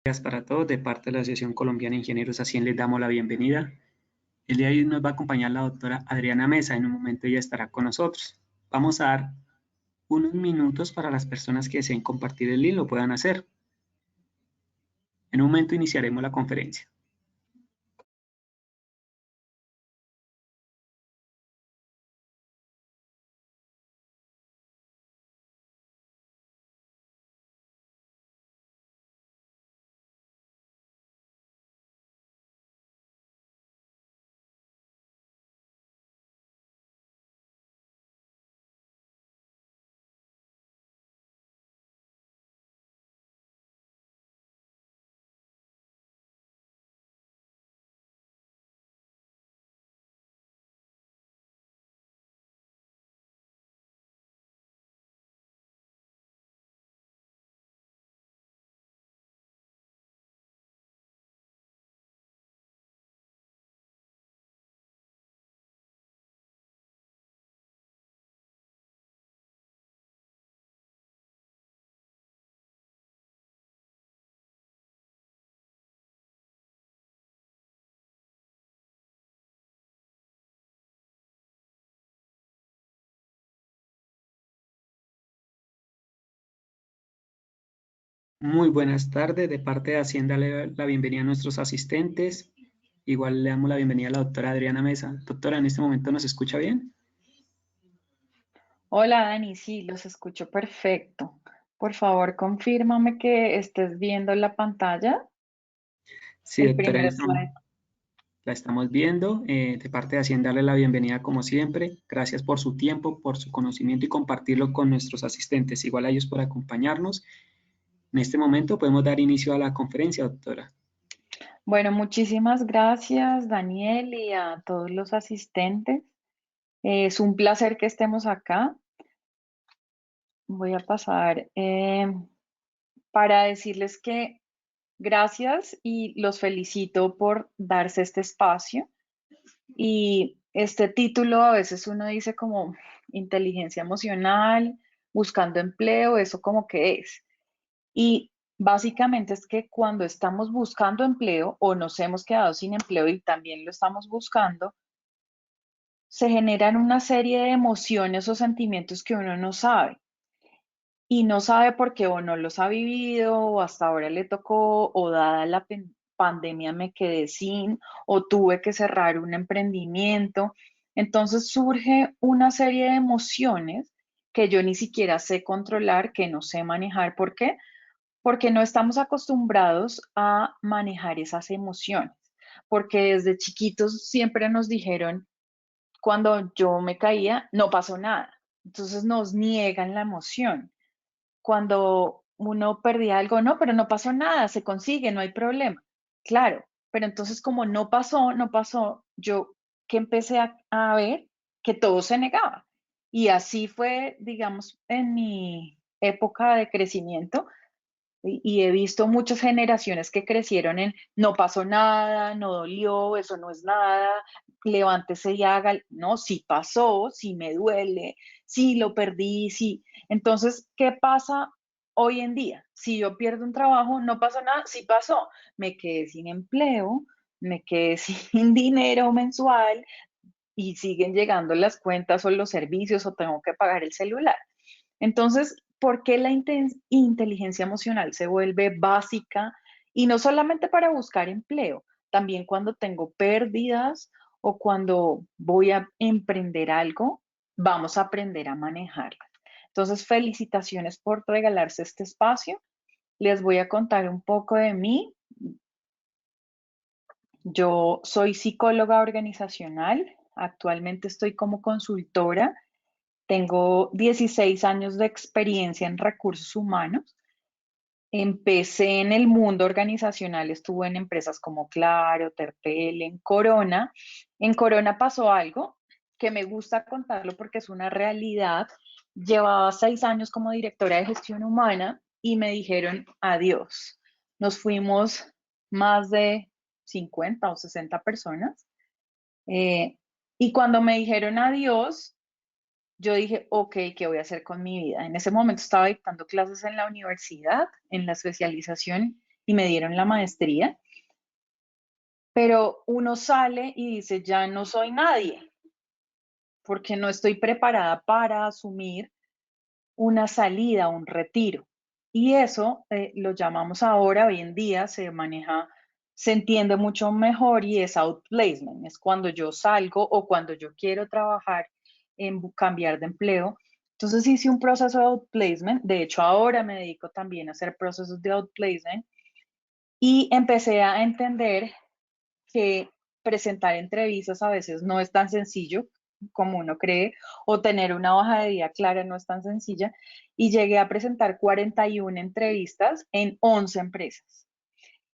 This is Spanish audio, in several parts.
Días para todos, de parte de la Asociación Colombiana de Ingenieros Ascien les damos la bienvenida. El día de hoy nos va a acompañar la doctora Adriana Mesa, en un momento ella estará con nosotros. Vamos a dar unos minutos para las personas que deseen compartir el link, lo puedan hacer. En un momento iniciaremos la conferencia. Muy buenas tardes, de parte de Hacienda le doy la bienvenida a nuestros asistentes. Igual le damos la bienvenida a la doctora Adriana Mesa. Doctora, ¿en este momento nos escucha bien? Hola Dani, sí, los escucho perfecto. Por favor, confírmame que estés viendo la pantalla, Sí, el doctora, primer slide. la estamos viendo. De parte de Hacienda, darle la bienvenida como siempre. Gracias por su tiempo, por su conocimiento y compartirlo con nuestros asistentes. Igual a ellos por acompañarnos. En este momento podemos dar inicio a la conferencia, doctora. Bueno, muchísimas gracias Daniel y a todos los asistentes. Es un placer que estemos acá. Voy a pasar para decirles que gracias y los felicito por darse este espacio. Y este título a veces uno dice como inteligencia emocional, buscando empleo, eso como que es. Y básicamente es que cuando estamos buscando empleo o nos hemos quedado sin empleo y también lo estamos buscando, se generan una serie de emociones o sentimientos que uno no sabe. Y no sabe por qué o no los ha vivido o hasta ahora le tocó o dada la pandemia me quedé sin o tuve que cerrar un emprendimiento. Entonces surge una serie de emociones que yo ni siquiera sé controlar, que no sé manejar. ¿Por qué? Porque no estamos acostumbrados a manejar esas emociones. Porque desde chiquitos siempre nos dijeron, cuando yo me caía, no pasó nada. Entonces nos niegan la emoción cuando uno perdía algo, no, pero no pasó nada, se consigue, no hay problema. Claro, pero entonces como no pasó, no pasó, yo que empecé a ver que todo se negaba. Y así fue, digamos, en mi época de crecimiento, y he visto muchas generaciones que crecieron en no pasó nada, no dolió, eso no es nada, levántese y haga. No, sí pasó, sí me duele, sí lo perdí, sí. Entonces, ¿qué pasa hoy en día? Si yo pierdo un trabajo, no pasó nada, sí pasó. Me quedé sin empleo, me quedé sin dinero mensual y siguen llegando las cuentas o los servicios o tengo que pagar el celular. Entonces, ¿por qué la inteligencia emocional se vuelve básica? Y no solamente para buscar empleo, también cuando tengo pérdidas o cuando voy a emprender algo, vamos a aprender a manejarla. Entonces, felicitaciones por regalarse este espacio. Les voy a contar un poco de mí. Yo soy psicóloga organizacional. Actualmente estoy como consultora. Tengo 16 años de experiencia en recursos humanos. Empecé en el mundo organizacional, estuve en empresas como Claro, Terpel, en Corona. En Corona pasó algo que me gusta contarlo porque es una realidad. Llevaba 6 años como directora de gestión humana y me dijeron adiós. Nos fuimos más de 50 o 60 personas. eh, y cuando me dijeron adiós, yo dije, ok, ¿qué voy a hacer con mi vida? En ese momento estaba dictando clases en la universidad, en la especialización, y me dieron la maestría, pero uno sale y dice, ya no soy nadie, porque no estoy preparada para asumir una salida, un retiro. Y eso lo llamamos ahora, hoy en día se maneja, se entiende mucho mejor y es outplacement, es cuando yo salgo o cuando yo quiero trabajar en cambiar de empleo. Entonces hice un proceso de outplacement, de hecho ahora me dedico también a hacer procesos de outplacement y empecé a entender que presentar entrevistas a veces no es tan sencillo como uno cree, o tener una hoja de vida clara no es tan sencilla, y llegué a presentar 41 entrevistas en 11 empresas.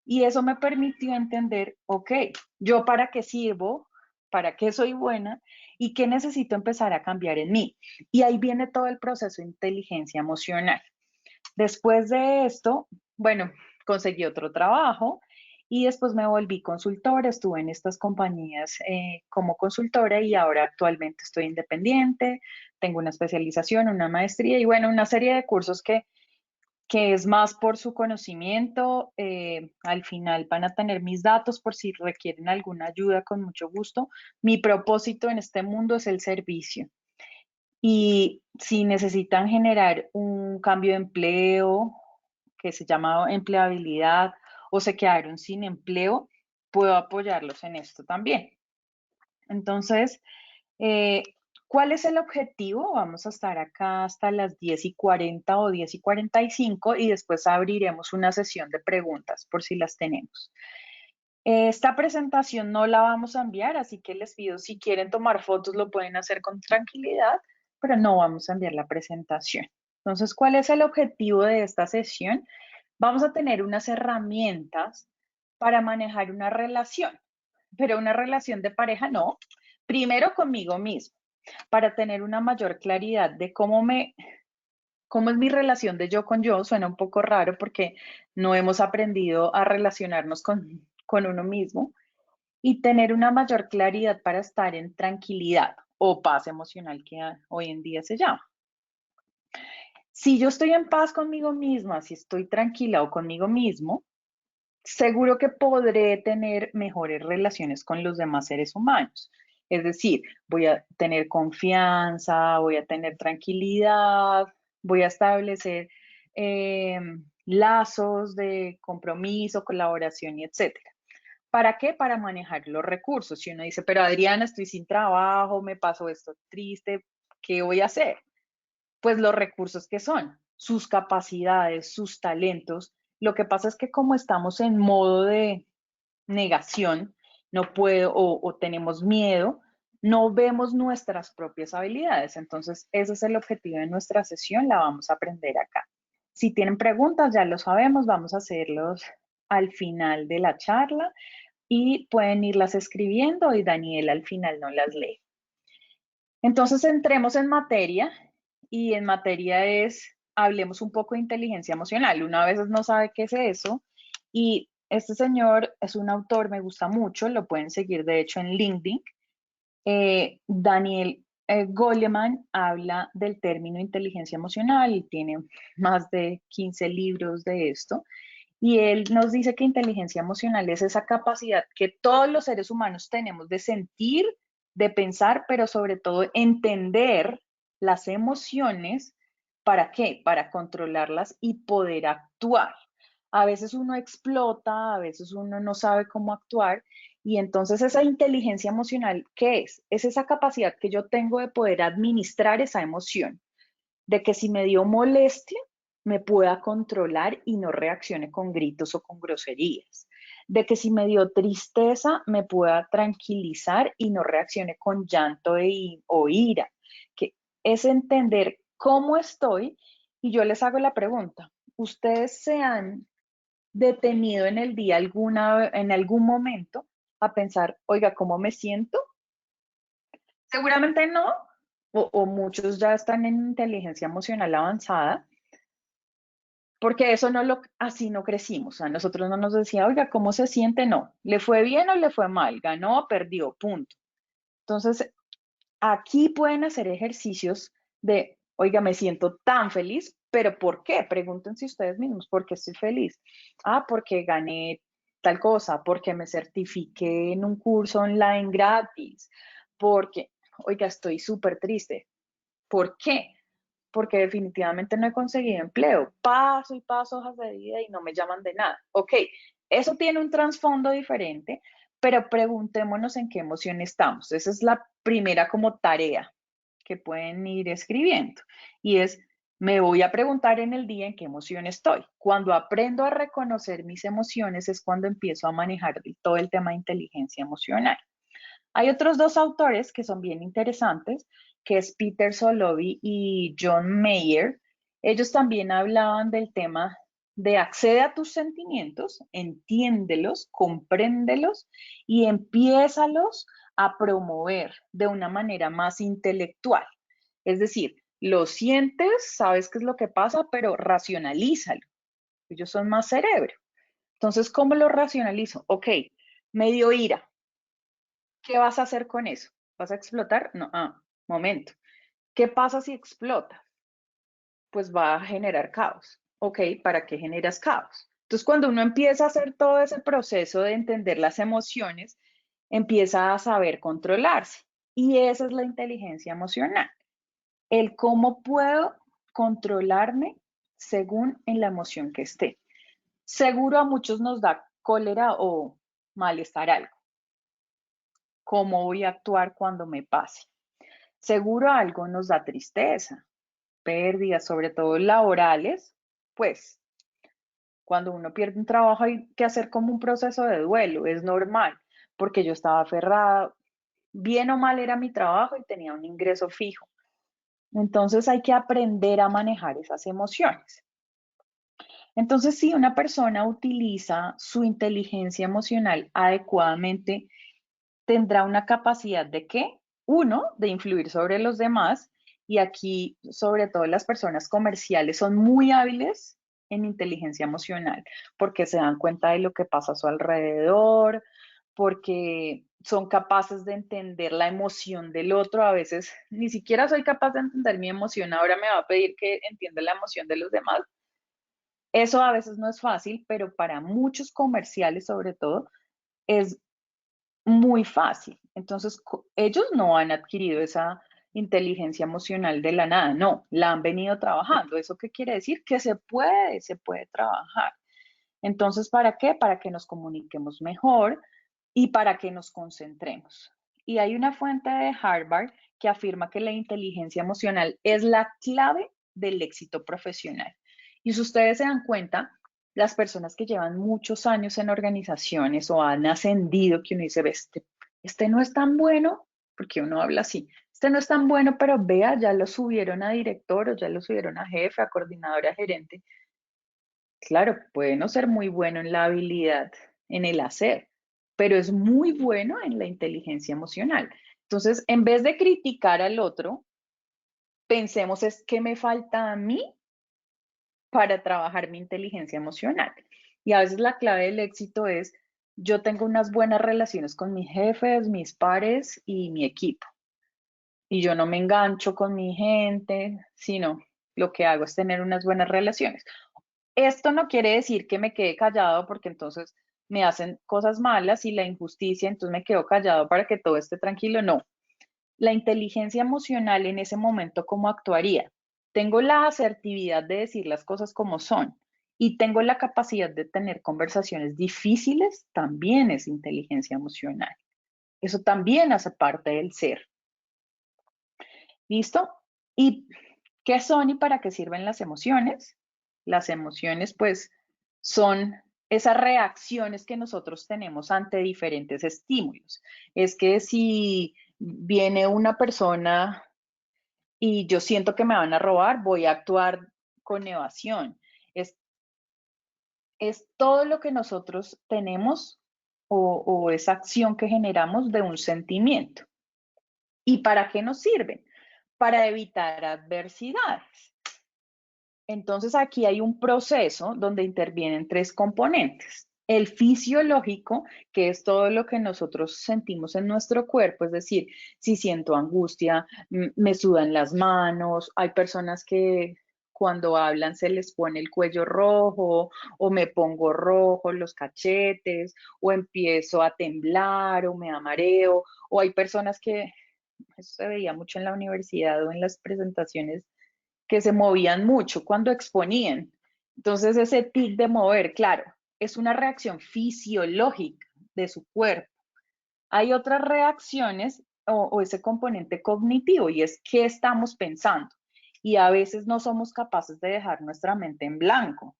Y eso me permitió entender, ok, yo para qué sirvo, para qué soy buena y qué necesito empezar a cambiar en mí. Y ahí viene todo el proceso de inteligencia emocional. Después de esto, bueno, conseguí otro trabajo y después me volví consultora, estuve en estas compañías como consultora y ahora actualmente estoy independiente, tengo una especialización, una maestría y bueno, una serie de cursos que es más por su conocimiento. Al final van a tener mis datos por si requieren alguna ayuda con mucho gusto. Mi propósito en este mundo es el servicio. Y si necesitan generar un cambio de empleo, que se llama empleabilidad, o se quedaron sin empleo, puedo apoyarlos en esto también. Entonces, eh, ¿cuál es el objetivo? Vamos a estar acá hasta las 10:40 o 10:45 y después abriremos una sesión de preguntas por si las tenemos. Esta presentación no la vamos a enviar, así que les pido si quieren tomar fotos lo pueden hacer con tranquilidad, pero no vamos a enviar la presentación. Entonces, ¿cuál es el objetivo de esta sesión? Vamos a tener unas herramientas para manejar una relación, pero una relación de pareja no. Primero conmigo mismo, para tener una mayor claridad de cómo es mi relación de yo con yo. Suena un poco raro porque no hemos aprendido a relacionarnos con uno mismo y tener una mayor claridad para estar en tranquilidad o paz emocional que hoy en día se llama. Si yo estoy en paz conmigo misma, si estoy tranquila o conmigo mismo, seguro que podré tener mejores relaciones con los demás seres humanos. Es decir, voy a tener confianza, voy a tener tranquilidad, voy a establecer lazos de compromiso, colaboración y etcétera. ¿Para qué? Para manejar los recursos. Si uno dice, pero Adriana, estoy sin trabajo, me pasó esto triste, ¿qué voy a hacer? Pues los recursos que son, sus capacidades, sus talentos. Lo que pasa es que como estamos en modo de negación, no puedo o tenemos miedo, no vemos nuestras propias habilidades. Entonces, ese es el objetivo de nuestra sesión, la vamos a aprender acá. Si tienen preguntas, ya lo sabemos, vamos a hacerlos al final de la charla y pueden irlas escribiendo y Daniel al final no las lee. Entonces entremos en materia y en materia hablemos un poco de inteligencia emocional. Una vez no sabe qué es eso y este señor es un autor, me gusta mucho, lo pueden seguir de hecho en LinkedIn. Daniel Goleman habla del término inteligencia emocional y tiene más de 15 libros de esto. Y él nos dice que inteligencia emocional es esa capacidad que todos los seres humanos tenemos de sentir, de pensar, pero sobre todo entender las emociones. ¿Para qué? Para controlarlas y poder actuar. A veces uno explota, a veces uno no sabe cómo actuar y entonces esa inteligencia emocional, ¿qué es? Es esa capacidad que yo tengo de poder administrar esa emoción, de que si me dio molestia, me pueda controlar y no reaccione con gritos o con groserías. De que si me dio tristeza, me pueda tranquilizar y no reaccione con llanto o ira. Que es entender cómo estoy y yo les hago la pregunta. ¿Ustedes se han detenido en el día en algún momento a pensar, oiga, ¿cómo me siento? Seguramente no, o muchos ya están en inteligencia emocional avanzada, porque eso así no crecimos. A nosotros no nos decía, oiga, ¿cómo se siente? No, ¿le fue bien o le fue mal? ¿Ganó o perdió? Punto. Entonces, aquí pueden hacer ejercicios de, oiga, me siento tan feliz, ¿Pero por qué? Pregúntense ustedes mismos, ¿por qué estoy feliz? Ah, porque gané tal cosa, porque me certifiqué en un curso online gratis, porque, oiga, estoy súper triste. ¿Por qué? Porque definitivamente no he conseguido empleo. Paso y paso hojas de vida y no me llaman de nada. Ok, eso tiene un trasfondo diferente, pero preguntémonos en qué emoción estamos. Esa es la primera como tarea que pueden ir escribiendo. Y es, me voy a preguntar en el día en qué emoción estoy. Cuando aprendo a reconocer mis emociones es cuando empiezo a manejar todo el tema de inteligencia emocional. Hay otros dos autores que son bien interesantes, que es Peter Salovey y John Mayer. Ellos también hablaban del tema de accede a tus sentimientos, entiéndelos, compréndelos y empiézalos a promover de una manera más intelectual. Es decir, lo sientes, sabes qué es lo que pasa, pero racionalízalo. Ellos son más cerebro. Entonces, ¿cómo lo racionalizo? Ok, me dio ira. ¿Qué vas a hacer con eso? ¿Vas a explotar? No, momento. ¿Qué pasa si explota? Pues va a generar caos. Ok, ¿para qué generas caos? Entonces, cuando uno empieza a hacer todo ese proceso de entender las emociones, empieza a saber controlarse. Y esa es la inteligencia emocional. El cómo puedo controlarme según en la emoción que esté. Seguro a muchos nos da cólera o malestar algo. ¿Cómo voy a actuar cuando me pase? Seguro algo nos da tristeza, pérdidas, sobre todo laborales, pues cuando uno pierde un trabajo hay que hacer como un proceso de duelo, es normal, porque yo estaba aferrada, bien o mal era mi trabajo y tenía un ingreso fijo. Entonces hay que aprender a manejar esas emociones. Entonces, si una persona utiliza su inteligencia emocional adecuadamente, tendrá una capacidad de qué? Uno, de influir sobre los demás. Y aquí, sobre todo las personas comerciales, son muy hábiles en inteligencia emocional porque se dan cuenta de lo que pasa a su alrededor, porque son capaces de entender la emoción del otro. A veces ni siquiera soy capaz de entender mi emoción. Ahora me va a pedir que entienda la emoción de los demás. Eso a veces no es fácil, pero para muchos comerciales, sobre todo, es muy fácil. Entonces, ellos no han adquirido esa inteligencia emocional de la nada, no, la han venido trabajando. ¿Eso qué quiere decir? Que se puede trabajar. Entonces, ¿para qué? Para que nos comuniquemos mejor y para que nos concentremos. Y hay una fuente de Harvard que afirma que la inteligencia emocional es la clave del éxito profesional. Y si ustedes se dan cuenta, las personas que llevan muchos años en organizaciones o han ascendido, que uno dice, este no es tan bueno, porque uno habla así, este no es tan bueno, pero vea, ya lo subieron a director o ya lo subieron a jefe, a coordinador, a gerente. Claro, puede no ser muy bueno en la habilidad, en el hacer, pero es muy bueno en la inteligencia emocional. Entonces, en vez de criticar al otro, pensemos es qué me falta a mí para trabajar mi inteligencia emocional. Y a veces la clave del éxito es, yo tengo unas buenas relaciones con mis jefes, mis pares y mi equipo. Y yo no me engancho con mi gente, sino lo que hago es tener unas buenas relaciones. Esto no quiere decir que me quede callado porque entonces me hacen cosas malas y la injusticia, entonces me quedo callado para que todo esté tranquilo. No, la inteligencia emocional en ese momento, ¿cómo actuaría? Tengo la asertividad de decir las cosas como son y tengo la capacidad de tener conversaciones difíciles, también es inteligencia emocional. Eso también hace parte del ser. ¿Listo? ¿Y qué son y para qué sirven las emociones? Las emociones, pues, son esas reacciones que nosotros tenemos ante diferentes estímulos. Es que si viene una persona y yo siento que me van a robar, voy a actuar con evasión. Es, es todo lo que nosotros tenemos o esa acción que generamos de un sentimiento. ¿Y para qué nos sirven? Para evitar adversidades. Entonces aquí hay un proceso donde intervienen tres componentes. El fisiológico, que es todo lo que nosotros sentimos en nuestro cuerpo, es decir, si siento angustia, me sudan las manos, hay personas que cuando hablan se les pone el cuello rojo o me pongo rojo los cachetes o empiezo a temblar o me da mareo o hay personas que, eso se veía mucho en la universidad o en las presentaciones, que se movían mucho cuando exponían. Entonces ese tic de mover, claro, es una reacción fisiológica de su cuerpo. Hay otras reacciones o ese componente cognitivo y es qué estamos pensando. Y a veces no somos capaces de dejar nuestra mente en blanco.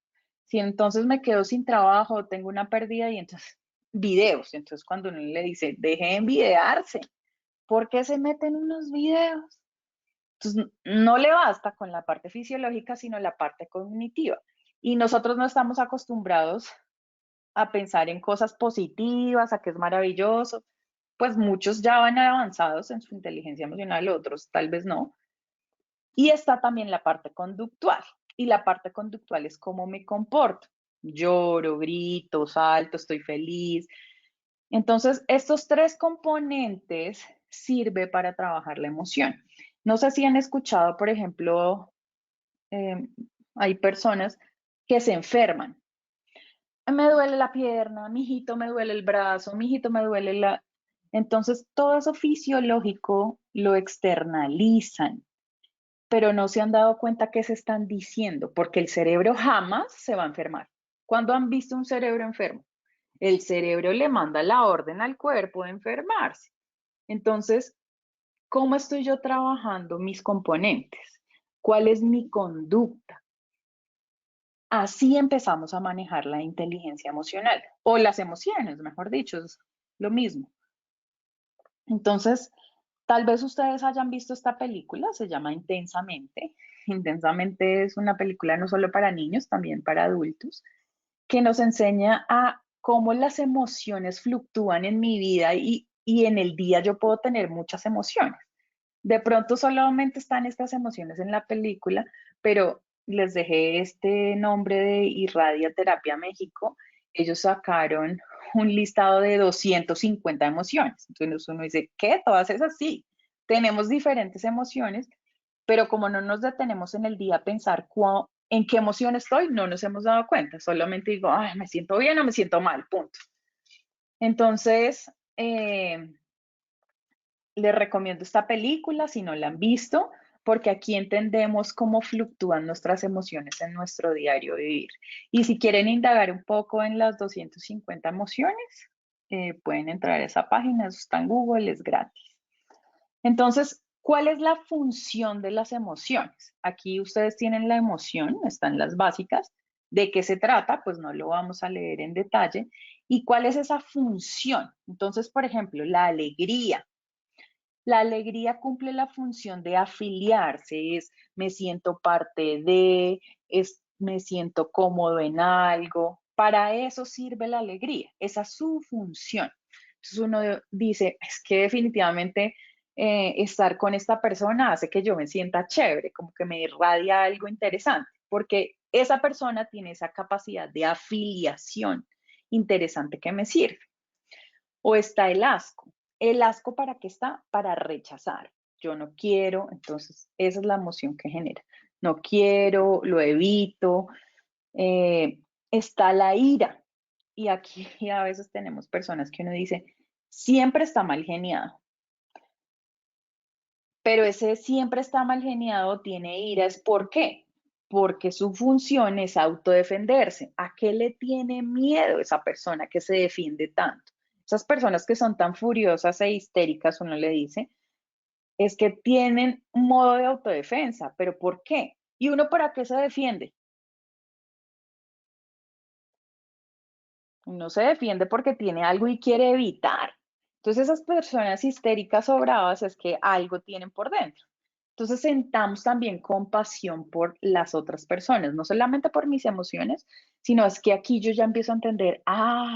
Si entonces me quedo sin trabajo, tengo una pérdida y entonces videos. Entonces cuando uno le dice, deje de envidiarse, ¿por qué se meten unos videos? Entonces no le basta con la parte fisiológica, sino la parte cognitiva. Y nosotros no estamos acostumbrados a pensar en cosas positivas, a que es maravilloso, pues muchos ya van avanzados en su inteligencia emocional, otros tal vez no. Y está también la parte conductual. Y la parte conductual es cómo me comporto. Lloro, grito, salto, estoy feliz. Entonces, estos tres componentes sirven para trabajar la emoción. No sé si han escuchado, por ejemplo, eh, hay personas que se enferman. Me duele la pierna, mijito, me duele el brazo, mijito, me duele la... Entonces, todo eso fisiológico lo externalizan, pero no se han dado cuenta qué se están diciendo, porque el cerebro jamás se va a enfermar. ¿Cuándo han visto un cerebro enfermo? El cerebro le manda la orden al cuerpo de enfermarse. Entonces, ¿cómo estoy yo trabajando mis componentes? ¿Cuál es mi conducta? Así empezamos a manejar la inteligencia emocional o las emociones, mejor dicho, es lo mismo. Entonces, tal vez ustedes hayan visto esta película, se llama Intensamente. Intensamente es una película no solo para niños, también para adultos, que nos enseña a cómo las emociones fluctúan en mi vida y en el día yo puedo tener muchas emociones. De pronto solamente están estas emociones en la película, pero les dejé este nombre de Irradia Terapia México. Ellos sacaron un listado de 250 emociones. Entonces uno dice, ¿qué? Todas esas sí. Tenemos diferentes emociones, pero como no nos detenemos en el día a pensar en qué emoción estoy, no nos hemos dado cuenta. Solamente digo, ay, me siento bien o me siento mal, punto. Entonces, les recomiendo esta película si no la han visto, porque aquí entendemos cómo fluctúan nuestras emociones en nuestro diario vivir. Y si quieren indagar un poco en las 250 emociones, pueden entrar a esa página, eso está en Google, es gratis. Entonces, ¿cuál es la función de las emociones? Aquí ustedes tienen la emoción, están las básicas. ¿De qué se trata? Pues no lo vamos a leer en detalle. ¿Y cuál es esa función? Entonces, por ejemplo, la alegría. La alegría cumple la función de afiliarse, es me siento parte de, es me siento cómodo en algo. Para eso sirve la alegría, esa es su función. Entonces uno dice, es que definitivamente estar con esta persona hace que yo me sienta chévere, como que me irradia algo interesante, porque esa persona tiene esa capacidad de afiliación interesante que me sirve. O está el asco. ¿El asco para qué está? Para rechazar. Yo no quiero, entonces esa es la emoción que genera. No quiero, lo evito. Eh, Está la ira. Y aquí a veces tenemos personas que uno dice, siempre está mal geniado. Pero ese siempre está mal geniado tiene ira, ¿es por qué? Porque su función es autodefenderse. ¿A qué le tiene miedo esa persona que se defiende tanto? Esas personas que son tan furiosas e histéricas, uno le dice, es que tienen un modo de autodefensa. ¿Pero por qué? ¿Y uno para qué se defiende? Uno se defiende porque tiene algo y quiere evitar. Entonces esas personas histéricas o bravas es que algo tienen por dentro. Entonces sentamos también compasión por las otras personas, no solamente por mis emociones, sino es que aquí yo ya empiezo a entender,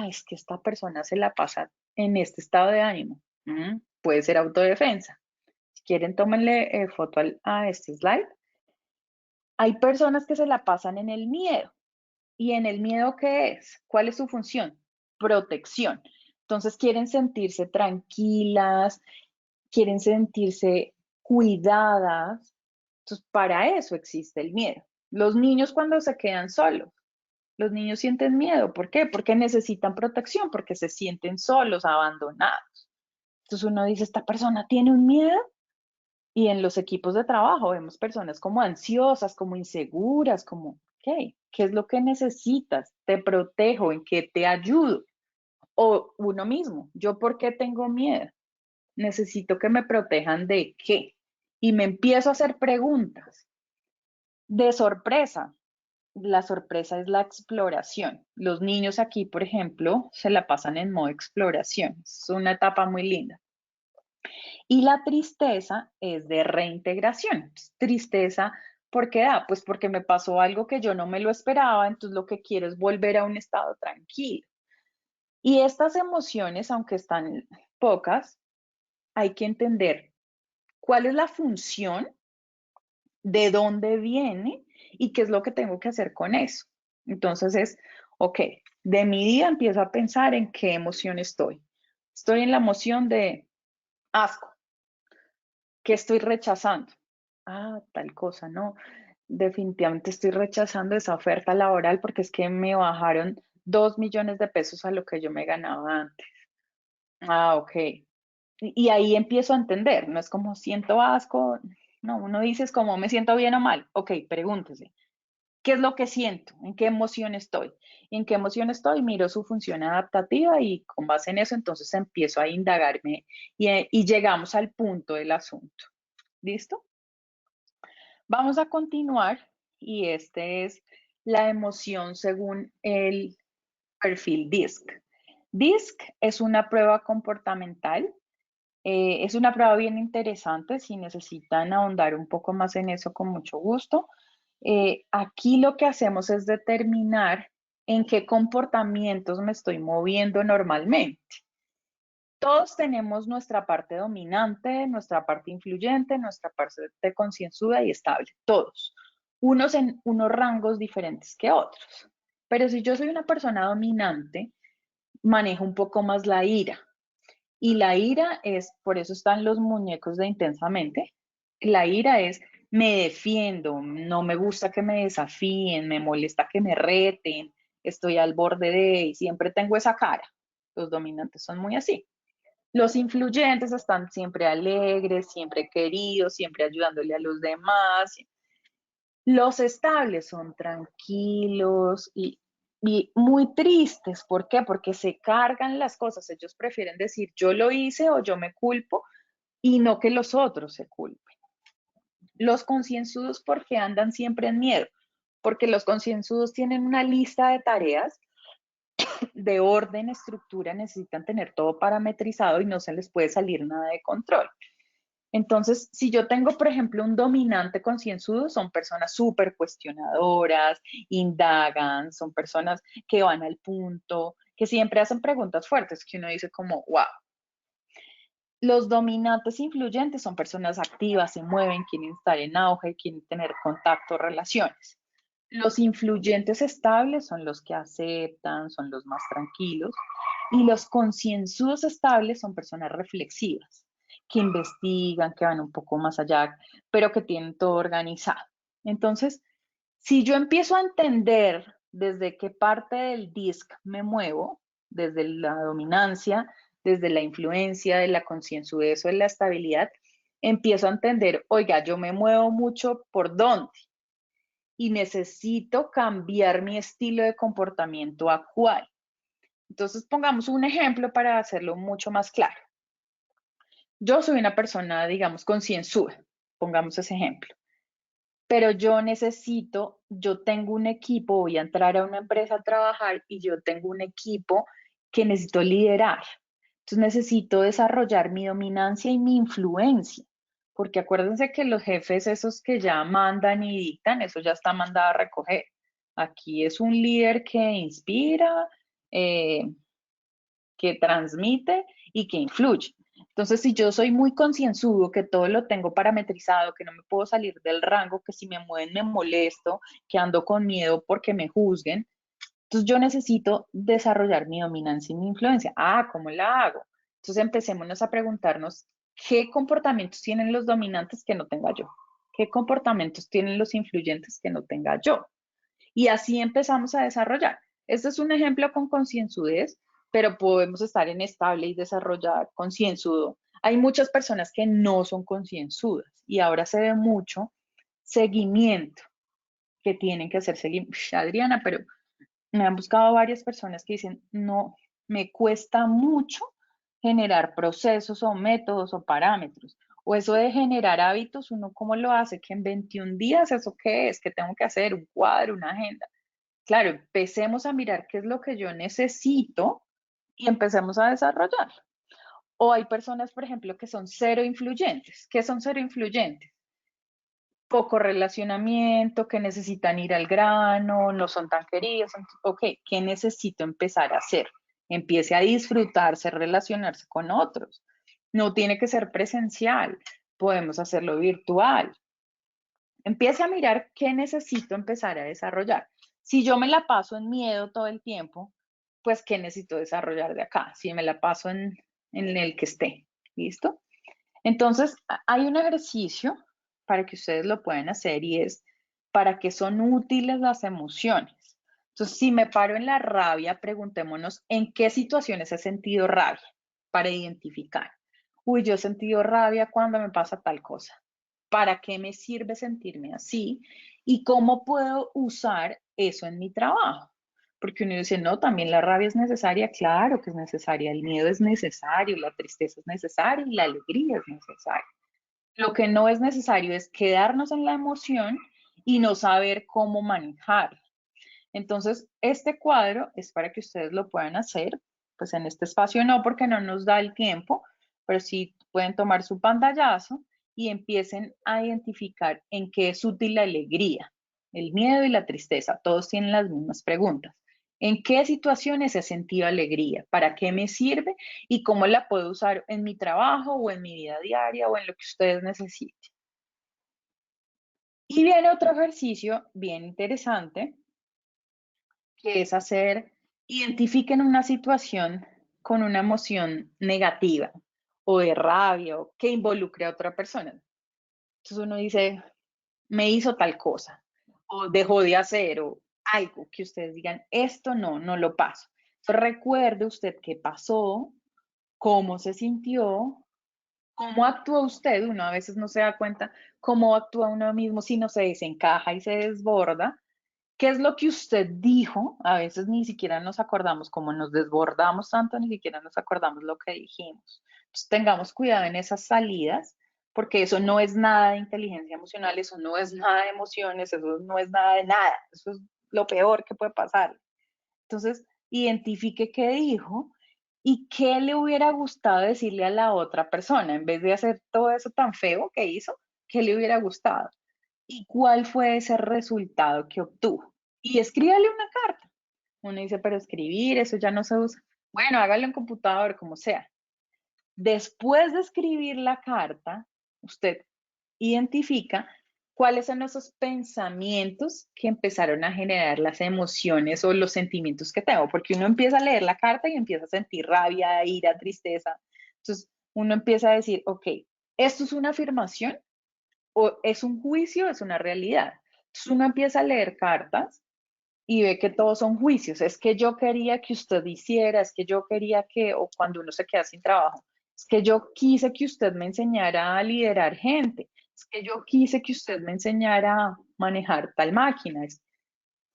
es que esta persona se la pasa en este estado de ánimo. Puede ser autodefensa. Si quieren, tómenle foto a este slide. Hay personas que se la pasan en el miedo. ¿Y en el miedo qué es? ¿Cuál es su función? Protección. Entonces quieren sentirse tranquilas, quieren sentirse cuidadas. Entonces, para eso existe el miedo. Los niños cuando se quedan solos, los niños sienten miedo. ¿Por qué? Porque necesitan protección, porque se sienten solos, abandonados. Entonces uno dice, esta persona tiene un miedo. Y en los equipos de trabajo vemos personas como ansiosas, como inseguras, como, ok, ¿qué es lo que necesitas? Te protejo, ¿en qué te ayudo? O uno mismo, ¿yo por qué tengo miedo? Necesito que me protejan de qué. Y me empiezo a hacer preguntas de sorpresa. La sorpresa es la exploración. Los niños aquí, por ejemplo, se la pasan en modo exploración. Es una etapa muy linda. Y la tristeza es de reintegración. Tristeza, ¿por qué da? Pues porque me pasó algo que yo no me lo esperaba, entonces lo que quiero es volver a un estado tranquilo. Y estas emociones, aunque están pocas, hay que entender cuál es la función, de dónde viene y qué es lo que tengo que hacer con eso. Entonces es, ok, de mi día empiezo a pensar en qué emoción estoy. Estoy en la emoción de asco. ¿Qué estoy rechazando? Ah, tal cosa, no. Definitivamente estoy rechazando esa oferta laboral porque es que me bajaron 2 millones de pesos a lo que yo me ganaba antes. Ah, ok. Y ahí empiezo a entender, no es como siento asco, no, uno dice es como me siento bien o mal. Ok, pregúntese, ¿qué es lo que siento? ¿En qué emoción estoy? ¿En qué emoción estoy? Miro su función adaptativa y con base en eso entonces empiezo a indagarme y llegamos al punto del asunto. ¿Listo? Vamos a continuar y este es la emoción según el perfil DISC. DISC es una prueba comportamental, es una prueba bien interesante, si necesitan ahondar un poco más en eso con mucho gusto. Aquí lo que hacemos es determinar en qué comportamientos me estoy moviendo normalmente. Todos tenemos nuestra parte dominante, nuestra parte influyente, nuestra parte concienzuda y estable, todos, unos en unos rangos diferentes que otros. Pero si yo soy una persona dominante, manejo un poco más la ira. Y la ira es, por eso están los muñecos de intensamente, la ira es, me defiendo, no me gusta que me desafíen, me molesta que me reten, estoy al borde de, y siempre tengo esa cara. Los dominantes son muy así. Los influyentes están siempre alegres, siempre queridos, siempre ayudándole a los demás. Los estables son tranquilos y muy tristes. ¿Por qué? Porque se cargan las cosas. Ellos prefieren decir yo lo hice o yo me culpo y no que los otros se culpen. Los concienzudos, porque andan siempre en miedo, porque los concienzudos tienen una lista de tareas de orden, estructura, necesitan tener todo parametrizado y no se les puede salir nada de control. Entonces, si yo tengo, por ejemplo, un dominante concienzudo, son personas súper cuestionadoras, indagan, son personas que van al punto, que siempre hacen preguntas fuertes, que uno dice como, wow. Los dominantes influyentes son personas activas, se mueven, quieren estar en auge, quieren tener contacto, relaciones. Los influyentes estables son los que aceptan, son los más tranquilos. Y los concienzudos estables son personas reflexivas, que investigan, que van un poco más allá, pero que tienen todo organizado. Entonces, si yo empiezo a entender desde qué parte del DISC me muevo, desde la dominancia, desde la influencia, de la concienzudez o de la estabilidad, empiezo a entender, oiga, yo me muevo mucho por dónde y necesito cambiar mi estilo de comportamiento actual. Entonces, pongamos un ejemplo para hacerlo mucho más claro. Yo soy una persona, digamos, concienzuda, pongamos ese ejemplo, pero yo tengo un equipo, voy a entrar a una empresa a trabajar y yo tengo un equipo que necesito liderar. Entonces necesito desarrollar mi dominancia y mi influencia, porque acuérdense que los jefes, esos que ya mandan y dictan, eso ya está mandado a recoger. Aquí es un líder que inspira, eh, que transmite y que influye. Entonces, si yo soy muy concienzudo, que todo lo tengo parametrizado, que no me puedo salir del rango, que si me mueven me molesto, que ando con miedo porque me juzguen, entonces yo necesito desarrollar mi dominancia y mi influencia. Ah, ¿cómo la hago? Entonces empecémonos a preguntarnos qué comportamientos tienen los dominantes que no tenga yo. ¿Qué comportamientos tienen los influyentes que no tenga yo? Y así empezamos a desarrollar. Este es un ejemplo con concienzudez, pero podemos estar en estable y desarrollar concienzudo. Hay muchas personas que no son concienzudas y ahora se ve mucho seguimiento que tienen que hacer seguimiento. Adriana, pero me han buscado varias personas que dicen, no, me cuesta mucho generar procesos o métodos o parámetros. O eso de generar hábitos, ¿uno cómo lo hace? Que en 21 días, ¿eso qué es? ¿Qué tengo que hacer? ¿Un cuadro, una agenda? Claro, empecemos a mirar qué es lo que yo necesito y empecemos a desarrollar. O hay personas, por ejemplo, que son cero influyentes. ¿Qué son cero influyentes? Poco relacionamiento, que necesitan ir al grano, no son tan queridos. Ok, ¿qué necesito empezar a hacer? Empiece a disfrutarse, relacionarse con otros. No tiene que ser presencial, podemos hacerlo virtual. Empiece a mirar qué necesito empezar a desarrollar. Si yo me la paso en miedo todo el tiempo, pues qué necesito desarrollar de acá, si me la paso en el que esté. ¿Listo? Entonces, hay un ejercicio para que ustedes lo puedan hacer y es para qué son útiles las emociones. Entonces, si me paro en la rabia, preguntémonos en qué situaciones he sentido rabia para identificar. Uy, yo he sentido rabia cuando me pasa tal cosa. ¿Para qué me sirve sentirme así? ¿Y cómo puedo usar eso en mi trabajo? Porque uno dice, no, también la rabia es necesaria, claro que es necesaria, el miedo es necesario, la tristeza es necesaria y la alegría es necesaria. Lo que no es necesario es quedarnos en la emoción y no saber cómo manejarla. Entonces, este cuadro es para que ustedes lo puedan hacer, pues en este espacio no, porque no nos da el tiempo, pero sí pueden tomar su pantallazo y empiecen a identificar en qué es útil la alegría, el miedo y la tristeza. Todos tienen las mismas preguntas. ¿En qué situaciones he sentido alegría? ¿Para qué me sirve? ¿Y cómo la puedo usar en mi trabajo o en mi vida diaria o en lo que ustedes necesiten? Y viene otro ejercicio bien interesante que es identifiquen una situación con una emoción negativa o de rabia o que involucre a otra persona. Entonces uno dice, me hizo tal cosa o dejó de hacer o algo que ustedes digan, esto no, no lo paso. Entonces, recuerde usted qué pasó, cómo se sintió, cómo actúa usted. Uno a veces no se da cuenta cómo actúa uno mismo si no se desencaja y se desborda. ¿Qué es lo que usted dijo? A veces ni siquiera nos acordamos, como nos desbordamos tanto, ni siquiera nos acordamos lo que dijimos. Entonces, tengamos cuidado en esas salidas, porque eso no es nada de inteligencia emocional, eso no es nada de emociones, eso no es nada de nada, eso es lo peor que puede pasar. Entonces, identifique qué dijo y qué le hubiera gustado decirle a la otra persona, en vez de hacer todo eso tan feo que hizo, qué le hubiera gustado y cuál fue ese resultado que obtuvo. Y escríbale una carta. Uno dice, pero escribir, eso ya no se usa. Bueno, hágalo en computador, como sea. Después de escribir la carta, usted identifica cuáles son esos pensamientos que empezaron a generar las emociones o los sentimientos que tengo, porque uno empieza a leer la carta y empieza a sentir rabia, ira, tristeza. Entonces, uno empieza a decir, ok, ¿esto es una afirmación o es un juicio, es una realidad? Entonces, uno empieza a leer cartas y ve que todos son juicios. Es que yo quería que usted hiciera, es que yo quería que, o cuando uno se queda sin trabajo, es que yo quise que usted me enseñara a liderar gente, es que yo quise que usted me enseñara a manejar tal máquina.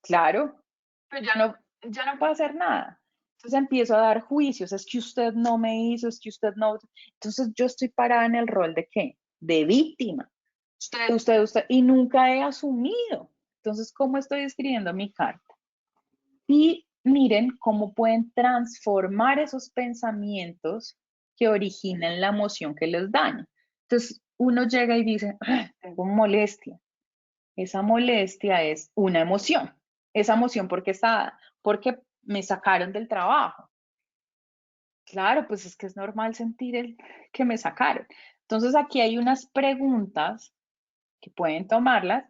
Claro, pero ya no puedo hacer nada. Entonces empiezo a dar juicios, es que usted no me hizo, es que usted no. Entonces yo estoy parada en el rol de ¿qué? De víctima. Usted, y nunca he asumido. Entonces, ¿cómo estoy escribiendo mi carta? Y miren cómo pueden transformar esos pensamientos que originan la emoción que les daña. Entonces, uno llega y dice, tengo molestia. Esa molestia es una emoción. Esa emoción, ¿por qué está? Porque me sacaron del trabajo. Claro, pues es que es normal sentir el que me sacaron. Entonces, aquí hay unas preguntas que pueden tomarlas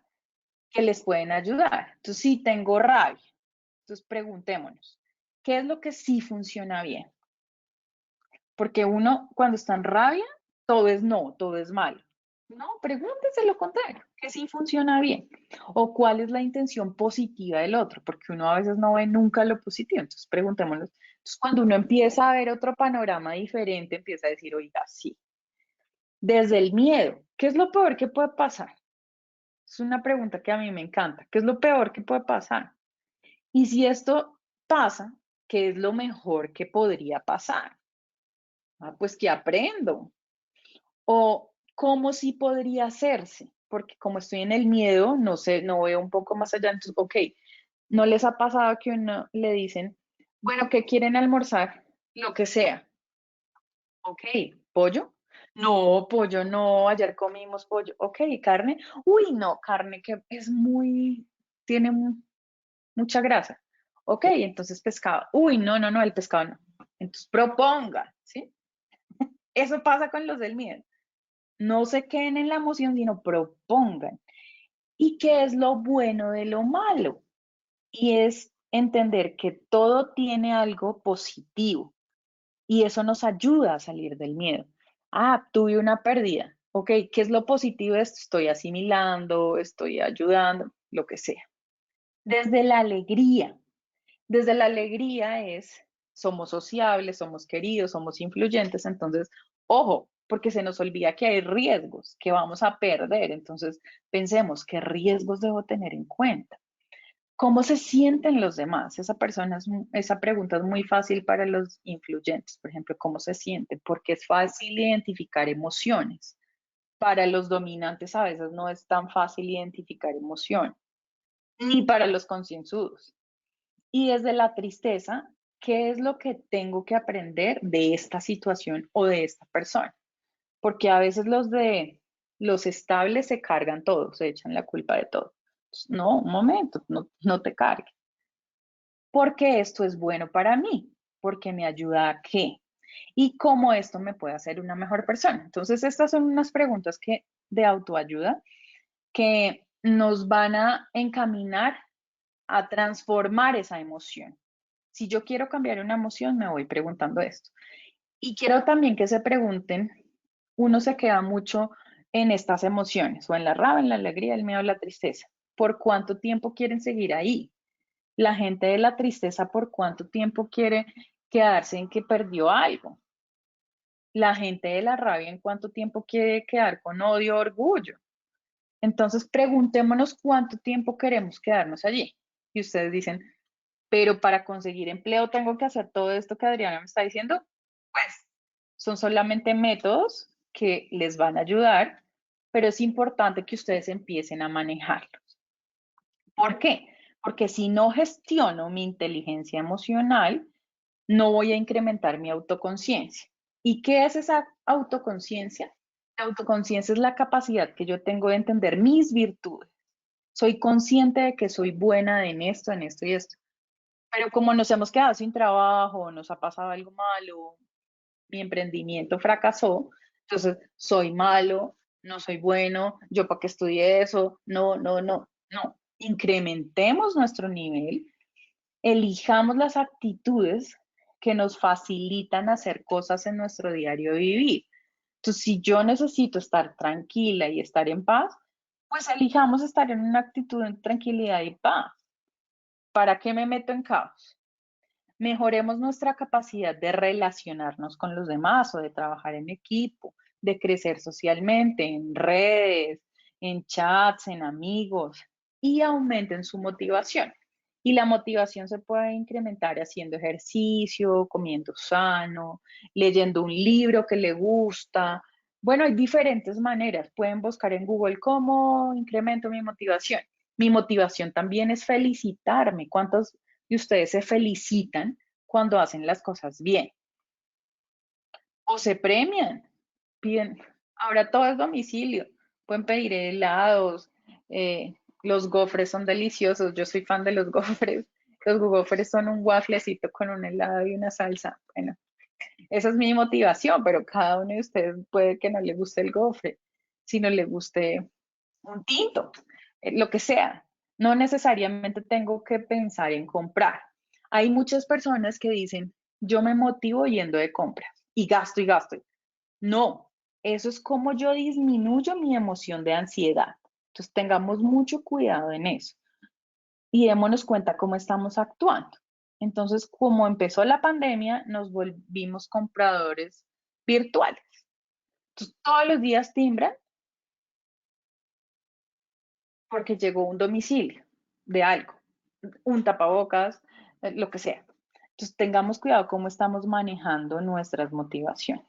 que les pueden ayudar. Entonces, si tengo rabia, entonces preguntémonos, ¿qué es lo que sí funciona bien? Porque uno cuando está en rabia, todo es no, todo es malo. No, pregúntese lo contrario. ¿Qué sí funciona bien? ¿O cuál es la intención positiva del otro? Porque uno a veces no ve nunca lo positivo. Entonces, preguntémonos. Entonces, cuando uno empieza a ver otro panorama diferente, empieza a decir, oiga, sí. Desde el miedo, ¿qué es lo peor que puede pasar? Es una pregunta que a mí me encanta. ¿Qué es lo peor que puede pasar? Y si esto pasa, ¿qué es lo mejor que podría pasar? Ah, pues que aprendo. O cómo sí podría hacerse, porque como estoy en el miedo, no sé, no veo un poco más allá. Entonces, ok, ¿no les ha pasado que uno le dicen, bueno, ¿qué quieren almorzar? Lo que sea. Ok, ¿pollo? No, pollo no, ayer comimos pollo. Ok, carne. Uy, no, carne que es muy, tiene mucha grasa. Ok, entonces pescado. Uy, no, no, no, el pescado no. Entonces proponga, ¿sí? Eso pasa con los del miedo. No se queden en la emoción, sino propongan. ¿Y qué es lo bueno de lo malo? Y es entender que todo tiene algo positivo y eso nos ayuda a salir del miedo. Ah, tuve una pérdida. Ok, ¿qué es lo positivo de esto? Estoy asimilando, estoy ayudando, lo que sea. Desde la alegría. Desde la alegría es, somos sociables, somos queridos, somos influyentes, entonces, ojo, porque se nos olvida que hay riesgos, que vamos a perder, entonces pensemos qué riesgos debo tener en cuenta. ¿Cómo se sienten los demás? Esa pregunta es muy fácil para los influyentes, por ejemplo, ¿cómo se sienten? Porque es fácil identificar emociones. Para los dominantes a veces no es tan fácil identificar emociones, ni para los concienzudos. Y desde la tristeza, ¿qué es lo que tengo que aprender de esta situación o de esta persona? Porque a veces los estables se cargan todo, se echan la culpa de todo. No, un momento, no te cargues. Porque esto es bueno para mí, porque me ayuda a qué y cómo esto me puede hacer una mejor persona. Entonces, estas son unas preguntas de autoayuda que nos van a encaminar a transformar esa emoción. Si yo quiero cambiar una emoción, me voy preguntando esto. Y quiero también que se pregunten, uno se queda mucho en estas emociones, o en la rabia, en la alegría, el miedo, la tristeza. ¿Por cuánto tiempo quieren seguir ahí? La gente de la tristeza, ¿por cuánto tiempo quiere quedarse en que perdió algo? La gente de la rabia, ¿en cuánto tiempo quiere quedar con odio, orgullo? Entonces, preguntémonos cuánto tiempo queremos quedarnos allí. Y ustedes dicen, pero para conseguir empleo tengo que hacer todo esto que Adriana me está diciendo. Pues son solamente métodos que les van a ayudar, pero es importante que ustedes empiecen a manejarlos. ¿Por qué? Porque si no gestiono mi inteligencia emocional, no voy a incrementar mi autoconciencia. ¿Y qué es esa autoconciencia? La autoconciencia es la capacidad que yo tengo de entender mis virtudes. Soy consciente de que soy buena en esto y esto. Pero como nos hemos quedado sin trabajo, nos ha pasado algo malo, mi emprendimiento fracasó, entonces soy malo, no soy bueno, yo para qué estudié eso, no, no, no, no. Incrementemos nuestro nivel, elijamos las actitudes que nos facilitan hacer cosas en nuestro diario vivir. Entonces, si yo necesito estar tranquila y estar en paz, pues elijamos estar en una actitud de tranquilidad y paz. ¿Para qué me meto en caos? Mejoremos nuestra capacidad de relacionarnos con los demás o de trabajar en equipo, de crecer socialmente, en redes, en chats, en amigos y aumenten su motivación. Y la motivación se puede incrementar haciendo ejercicio, comiendo sano, leyendo un libro que le gusta. Bueno, hay diferentes maneras. Pueden buscar en Google cómo incremento mi motivación. Mi motivación también es felicitarme. ¿Cuántos de ustedes se felicitan cuando hacen las cosas bien? O se premian. Piden, ahora todo es domicilio. Pueden pedir helados. Los gofres son deliciosos. Yo soy fan de los gofres. Los gofres son un wafflecito con un helado y una salsa. Bueno, esa es mi motivación, pero cada uno de ustedes puede que no le guste el gofre, sino le guste un tinto, lo que sea. No necesariamente tengo que pensar en comprar. Hay muchas personas que dicen, yo me motivo yendo de compras y gasto y gasto. No, eso es como yo disminuyo mi emoción de ansiedad. Entonces, tengamos mucho cuidado en eso y démonos cuenta cómo estamos actuando. Entonces, como empezó la pandemia, nos volvimos compradores virtuales. Entonces, todos los días timbran porque llegó un domicilio de algo, un tapabocas, lo que sea. Entonces, tengamos cuidado cómo estamos manejando nuestras motivaciones.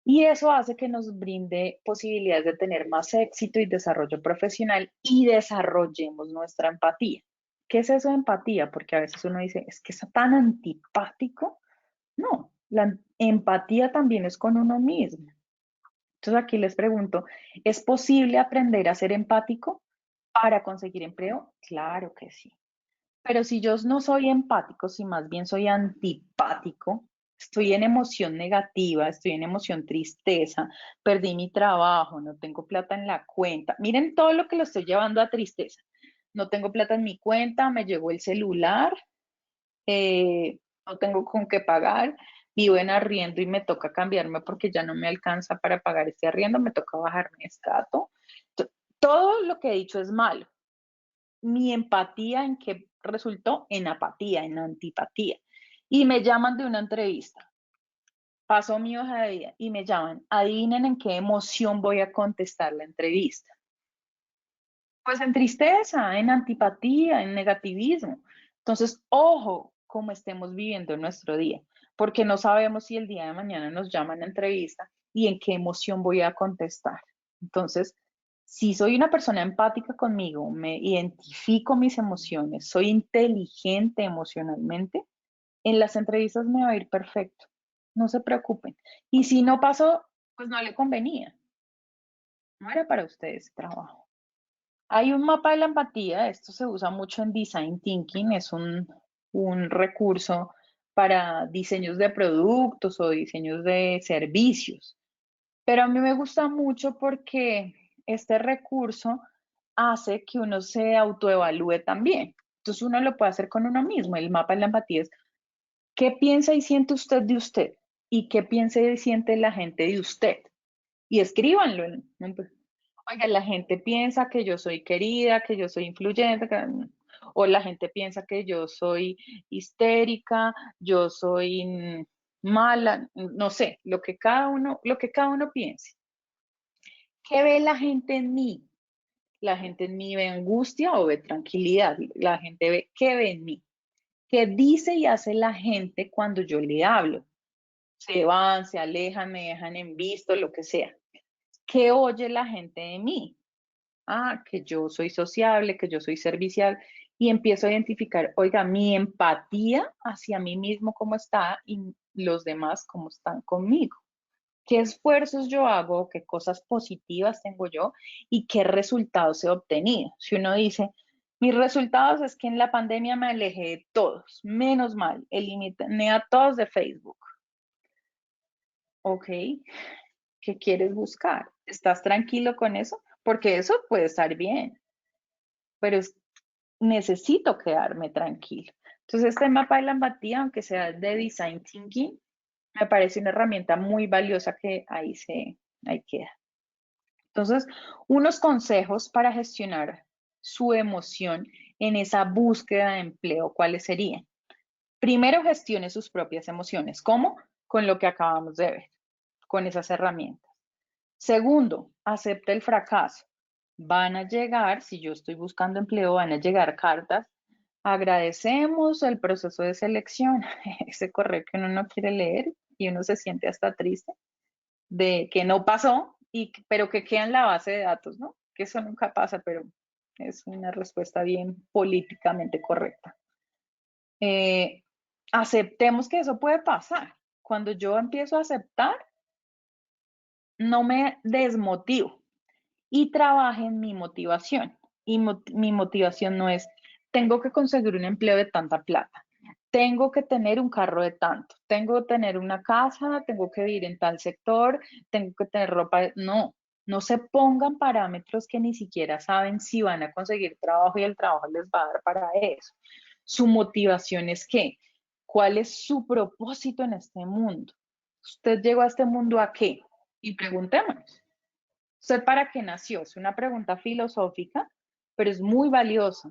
Y eso hace que nos brinde posibilidades de tener más éxito y desarrollo profesional y desarrollemos nuestra empatía. ¿Qué es eso de empatía? Porque a veces uno dice, es que es tan antipático. No, la empatía también es con uno mismo. Entonces aquí les pregunto, ¿es posible aprender a ser empático para conseguir empleo? Claro que sí. Pero si yo no soy empático, si más bien soy antipático, estoy en emoción negativa, estoy en emoción tristeza, perdí mi trabajo, no tengo plata en la cuenta. Miren todo lo que lo estoy llevando a tristeza. No tengo plata en mi cuenta, me llegó el celular, no tengo con qué pagar, vivo en arriendo y me toca cambiarme porque ya no me alcanza para pagar este arriendo, me toca bajar mi estrato. Todo lo que he dicho es malo. Mi empatía en qué resultó en apatía, en antipatía. Y me llaman de una entrevista. Pasó mi hoja de vida y me llaman. Adivinen en qué emoción voy a contestar la entrevista. Pues en tristeza, en antipatía, en negativismo. Entonces, ojo cómo estemos viviendo nuestro día, porque no sabemos si el día de mañana nos llaman a entrevista y en qué emoción voy a contestar. Entonces, si soy una persona empática conmigo, me identifico mis emociones, soy inteligente emocionalmente, en las entrevistas me va a ir perfecto. No se preocupen. Y si no pasó, pues no le convenía. No era para ustedes ese trabajo. Hay un mapa de la empatía, esto se usa mucho en Design Thinking, es un recurso para diseños de productos o diseños de servicios. Pero a mí me gusta mucho porque este recurso hace que uno se autoevalúe también. Entonces uno lo puede hacer con uno mismo. El mapa de la empatía es qué piensa y siente usted y qué piensa y siente la gente de usted. Y escríbanlo. Oiga, la gente piensa que yo soy querida, que yo soy influyente, o la gente piensa que yo soy histérica, yo soy mala, no sé, lo que cada uno piense. ¿Qué ve la gente en mí? La gente en mí ve angustia o ve tranquilidad. La gente ve, ¿qué ve en mí? ¿Qué dice y hace la gente cuando yo le hablo? Se van, se alejan, me dejan en visto, lo que sea. ¿Qué oye la gente de mí? Ah, que yo soy sociable, que yo soy servicial, y empiezo a identificar, oiga, mi empatía hacia mí mismo cómo está y los demás cómo están conmigo. ¿Qué esfuerzos yo hago? ¿Qué cosas positivas tengo yo? ¿Y qué resultados he obtenido? Si uno dice, mis resultados es que en la pandemia me alejé de todos, menos mal, eliminé a todos de Facebook. Ok, ¿qué quieres buscar? ¿Estás tranquilo con eso? Porque eso puede estar bien, pero necesito quedarme tranquilo. Entonces, este mapa de la empatía, aunque sea de Design Thinking, me parece una herramienta muy valiosa que ahí queda. Entonces, unos consejos para gestionar su emoción en esa búsqueda de empleo, ¿cuáles serían? Primero, gestione sus propias emociones. ¿Cómo? Con lo que acabamos de ver, con esas herramientas. Segundo, acepte el fracaso. Van a llegar, si yo estoy buscando empleo, van a llegar cartas. Agradecemos el proceso de selección, ese correo que uno no quiere leer y uno se siente hasta triste de que no pasó, pero que queda en la base de datos, ¿no? Que eso nunca pasa, pero es una respuesta bien políticamente correcta. Eh, Aceptemos que eso puede pasar. Cuando yo empiezo a aceptar, no me desmotivo y trabaje en mi motivación. Y mi motivación no es, tengo que conseguir un empleo de tanta plata, tengo que tener un carro de tanto, tengo que tener una casa, tengo que vivir en tal sector, tengo que tener ropa. No, no se pongan parámetros que ni siquiera saben si van a conseguir trabajo y el trabajo les va a dar para eso. Su motivación es qué, ¿cuál es su propósito en este mundo? ¿Usted llegó a este mundo a qué? Y preguntémonos. ¿Usted para qué nació? Es una pregunta filosófica, pero es muy valiosa.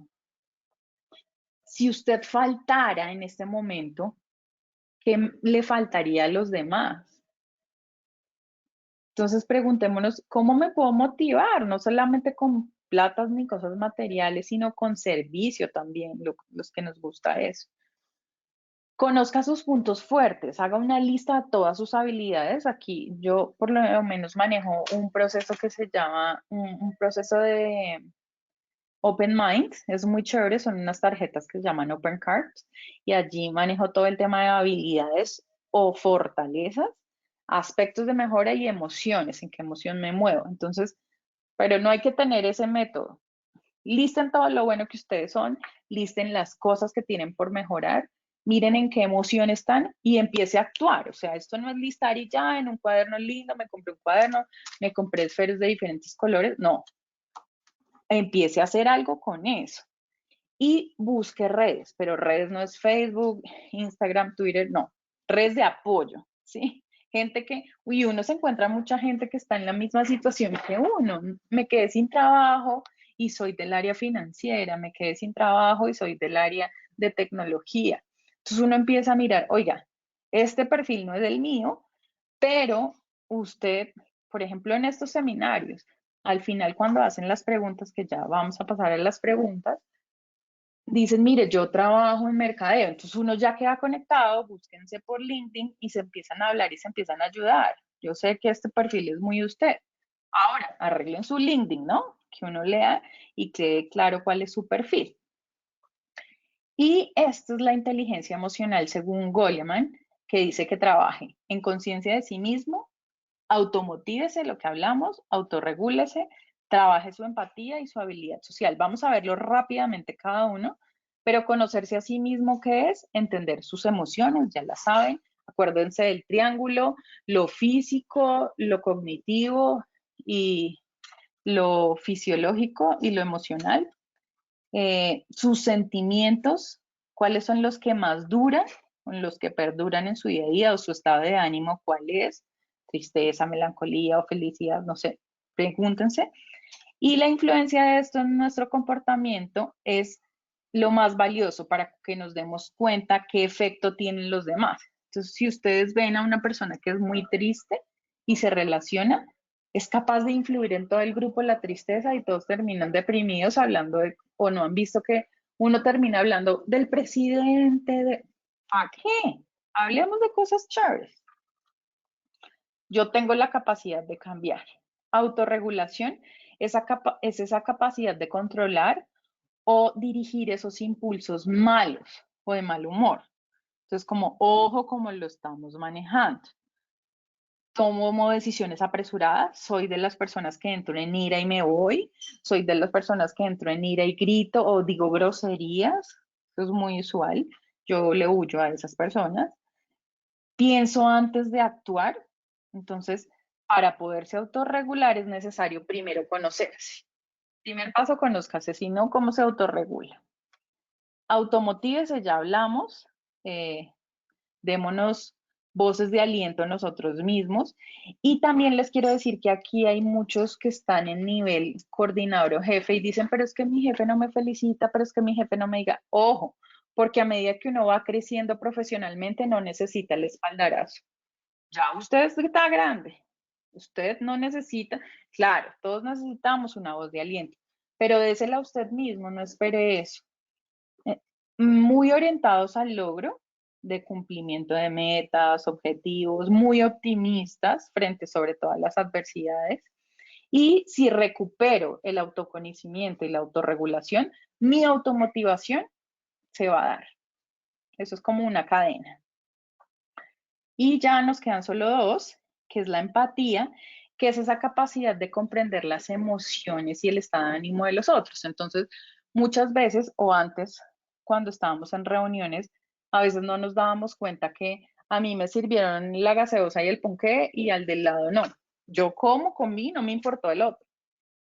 Si usted faltara en este momento, ¿qué le faltaría a los demás? Entonces preguntémonos, ¿cómo me puedo motivar? No solamente con platas ni cosas materiales, sino con servicio también, los que nos gusta eso. Conozca sus puntos fuertes, haga una lista de todas sus habilidades. Aquí yo por lo menos manejo un proceso que se llama un proceso de Open Mind, es muy chévere, son unas tarjetas que se llaman Open Cards y allí manejo todo el tema de habilidades o fortalezas, aspectos de mejora y emociones, en qué emoción me muevo. Entonces, pero no hay que tener ese método. Listen todo lo bueno que ustedes son, listen las cosas que tienen por mejorar, miren en qué emoción están y empiece a actuar. O sea, esto no es listar y ya en un cuaderno lindo, me compré un cuaderno, me compré esferas de diferentes colores. No, empiece a hacer algo con eso. Y busque redes, pero redes no es Facebook, Instagram, Twitter, no, redes de apoyo, ¿sí? Gente que, uy, uno se encuentra mucha gente que está en la misma situación que uno. Me quedé sin trabajo y soy del área financiera, me quedé sin trabajo y soy del área de tecnología. Entonces uno empieza a mirar, oiga, este perfil no es el mío, pero usted, por ejemplo, en estos seminarios, al final cuando hacen las preguntas, que ya vamos a pasar a las preguntas, dicen, mire, yo trabajo en mercadeo, entonces uno ya queda conectado, búsquense por LinkedIn y se empiezan a hablar y se empiezan a ayudar. Yo sé que este perfil es muy usted. Ahora, arreglen su LinkedIn, ¿no? Que uno lea y quede claro cuál es su perfil. Y esto es la inteligencia emocional según Goleman, que dice que trabaje en conciencia de sí mismo, automotívese, lo que hablamos, autorregúlese, trabaje su empatía y su habilidad social. Vamos a verlo rápidamente cada uno, pero conocerse a sí mismo, ¿qué es? Entender sus emociones, ya la saben. Acuérdense del triángulo, lo físico, lo cognitivo y lo fisiológico y lo emocional. Sus sentimientos, cuáles son los que más duran, los que perduran en su día a día, o su estado de ánimo, cuál es, tristeza, melancolía o felicidad, no sé, pregúntense. Y la influencia de esto en nuestro comportamiento es lo más valioso para que nos demos cuenta qué efecto tienen los demás. Entonces, si ustedes ven a una persona que es muy triste y se relaciona, es capaz de influir en todo el grupo la tristeza y todos terminan deprimidos hablando de, o no han visto que uno termina hablando del presidente, de, ¿a qué? Hablemos de cosas chéveres. Yo tengo la capacidad de cambiar. Autorregulación es esa capacidad de controlar o dirigir esos impulsos malos o de mal humor. Entonces, como ojo, como lo estamos manejando. Tomo decisiones apresuradas, soy de las personas que entro en ira y me voy, soy de las personas que entro en ira y grito o digo groserías, eso es muy usual, yo le huyo a esas personas. Pienso antes de actuar, entonces para poderse autorregular es necesario primero conocerse. Primer paso, conózcase, si no, ¿cómo se autorregula? Automotívese, ya hablamos, eh, démonos voces de aliento a nosotros mismos. Y también les quiero decir que aquí hay muchos que están en nivel coordinador o jefe y dicen, pero es que mi jefe no me felicita, pero es que mi jefe no me diga, ojo, porque a medida que uno va creciendo profesionalmente no necesita el espaldarazo. Ya usted está grande, usted no necesita, claro, todos necesitamos una voz de aliento, pero désela a usted mismo, no espere eso. Eh, Muy orientados al logro de cumplimiento de metas, objetivos, muy optimistas frente sobre todas las adversidades. Y si recupero el autoconocimiento y la autorregulación, mi automotivación se va a dar. Eso es como una cadena. Y ya nos quedan solo dos, que es la empatía, que es esa capacidad de comprender las emociones y el estado de ánimo de los otros. Entonces, muchas veces o antes, cuando estábamos en reuniones, a veces no nos dábamos cuenta que a mí me sirvieron la gaseosa y el ponqué y al del lado no. Yo como, comí, no me importó el otro.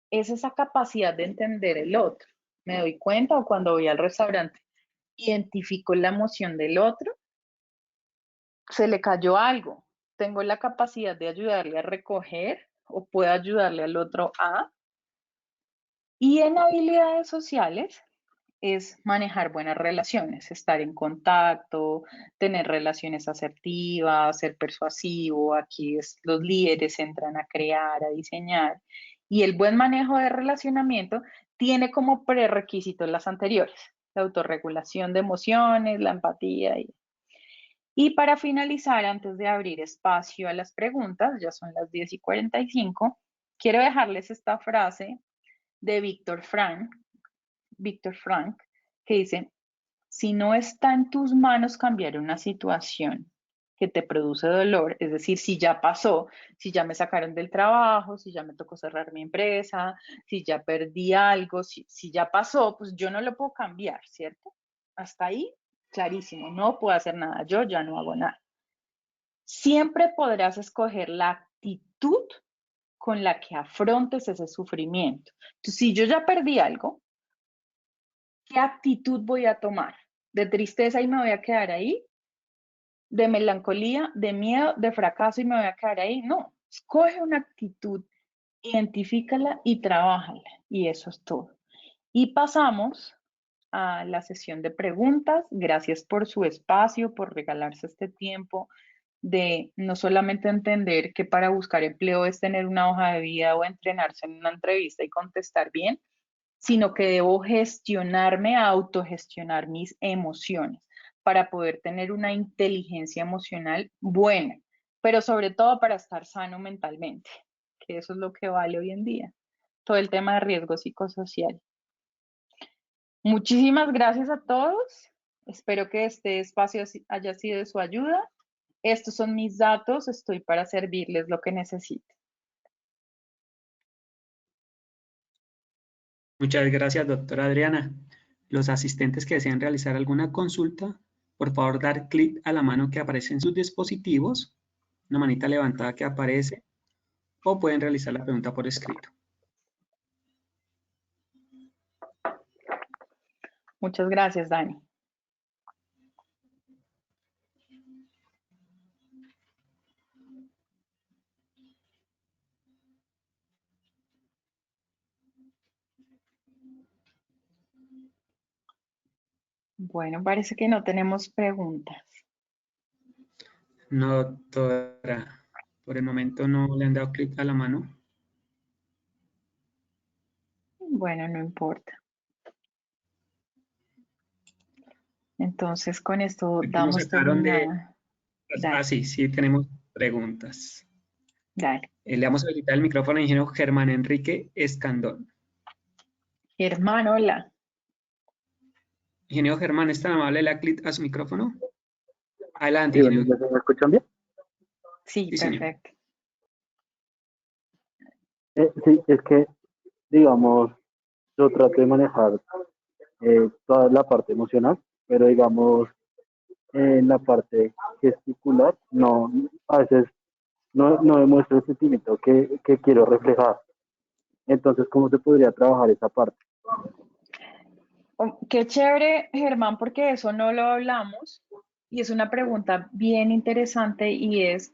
Es esa capacidad de entender el otro. Me doy cuenta o cuando voy al restaurante, identifico la emoción del otro, se le cayó algo, tengo la capacidad de ayudarle a recoger o puedo ayudarle al otro a. Y en habilidades sociales es manejar buenas relaciones, estar en contacto, tener relaciones asertivas, ser persuasivo. Aquí los líderes entran a crear, a diseñar. Y el buen manejo de relacionamiento tiene como prerequisito las anteriores: la autorregulación de emociones, la empatía. Y para finalizar, antes de abrir espacio a las preguntas, ya son las 10:45, quiero dejarles esta frase de Víctor Frank, que dice: si no está en tus manos cambiar una situación que te produce dolor, es decir, si ya pasó, si ya me sacaron del trabajo, si ya me tocó cerrar mi empresa, si ya perdí algo, si ya pasó, pues yo no lo puedo cambiar, ¿cierto? Hasta ahí, clarísimo, no puedo hacer nada, yo ya no hago nada. Siempre podrás escoger la actitud con la que afrontes ese sufrimiento. Entonces, si yo ya perdí algo, ¿qué actitud voy a tomar? ¿De tristeza y me voy a quedar ahí? ¿De melancolía, de miedo, de fracaso y me voy a quedar ahí? No, escoge una actitud, identifícala y trabájala. Y eso es todo. Y pasamos a la sesión de preguntas. Gracias por su espacio, por regalarse este tiempo de no solamente entender que para buscar empleo es tener una hoja de vida o entrenarse en una entrevista y contestar bien, sino que debo gestionarme, autogestionar mis emociones para poder tener una inteligencia emocional buena, pero sobre todo para estar sano mentalmente, que eso es lo que vale hoy en día, todo el tema de riesgo psicosocial. Muchísimas gracias a todos. Espero que este espacio haya sido de su ayuda. Estos son mis datos. Estoy para servirles lo que necesiten. Muchas gracias, doctora Adriana. Los asistentes que desean realizar alguna consulta, por favor dar clic a la mano que aparece en sus dispositivos, una manita levantada que aparece, o pueden realizar la pregunta por escrito. Muchas gracias, Dani. Bueno, parece que no tenemos preguntas. No, doctora, por el momento no le han dado clic a la mano. Bueno, no importa. Entonces, con esto Aquí nos damos sacaron de... terminada. Dale, sí, sí tenemos preguntas. dale. Le vamos a habilitar el micrófono al ingeniero Germán Enrique Escandón. Germán, hola. Ingeniero Germán, ¿es tan amable le da clic a su micrófono? Adelante, Sí, bueno, ingeniero. ¿me escuchan bien? Sí, Sí, señor. perfecto. Sí, es que, digamos, yo trato de manejar toda la parte emocional, pero digamos, en la parte gesticular, no, a veces no demuestro el sentimiento que quiero reflejar. Entonces, ¿cómo se podría trabajar esa parte? Oh, qué chévere, Germán, porque eso no lo hablamos y es una pregunta bien interesante y es: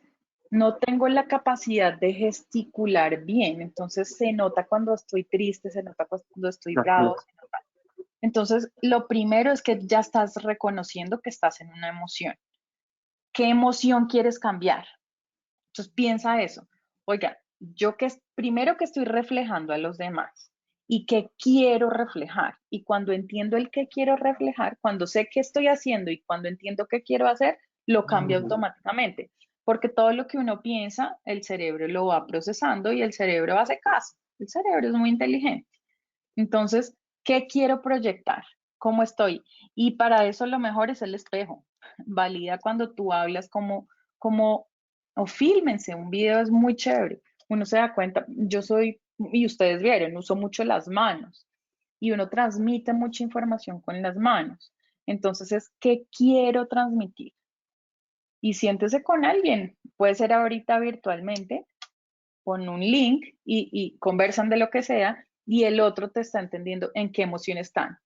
no tengo la capacidad de gesticular bien, entonces se nota cuando estoy triste, se nota cuando estoy bravo, se nota. Entonces, lo primero es que ya estás reconociendo que estás en una emoción. ¿Qué emoción quieres cambiar? Entonces piensa eso. Oiga, yo que primero que estoy reflejando a los demás y que quiero reflejar. Y cuando entiendo el que quiero reflejar, cuando sé qué estoy haciendo y cuando entiendo qué quiero hacer, lo cambio automáticamente. Porque todo lo que uno piensa, el cerebro lo va procesando y el cerebro hace caso. El cerebro es muy inteligente. Entonces, ¿qué quiero proyectar? ¿Cómo estoy? Y para eso lo mejor es el espejo. Valida cuando tú hablas como, o fílmense, un video es muy chévere. Uno se da cuenta, yo soy, y ustedes vieron, uso mucho las manos y uno transmite mucha información con las manos. Entonces es, ¿qué quiero transmitir? Y siéntese con alguien, puede ser ahorita virtualmente, con un link y conversan de lo que sea y el otro te está entendiendo en qué emoción están.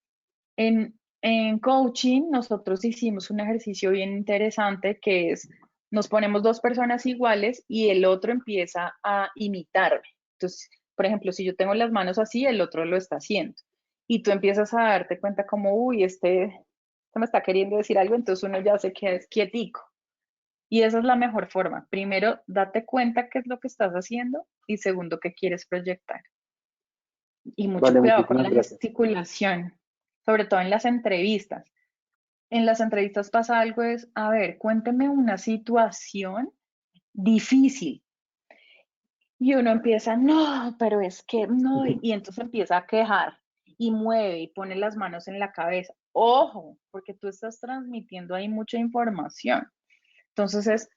En coaching nosotros hicimos un ejercicio bien interesante que es nos ponemos dos personas iguales y el otro empieza a imitarme. Entonces, por ejemplo, si yo tengo las manos así, el otro lo está haciendo. Y tú empiezas a darte cuenta como, uy, este me está queriendo decir algo, entonces uno ya se queda quietico. Y esa es la mejor forma. Primero, date cuenta qué es lo que estás haciendo y segundo, qué quieres proyectar. Y mucho Vale, cuidado con muchísimas la gracias. gesticulación, sobre todo en las entrevistas. En las entrevistas pasa algo es, a ver, cuénteme una situación difícil. Y uno empieza, no, pero es que no, y entonces empieza a quejar y mueve y pone las manos en la cabeza. Ojo, porque tú estás transmitiendo ahí mucha información. Entonces es,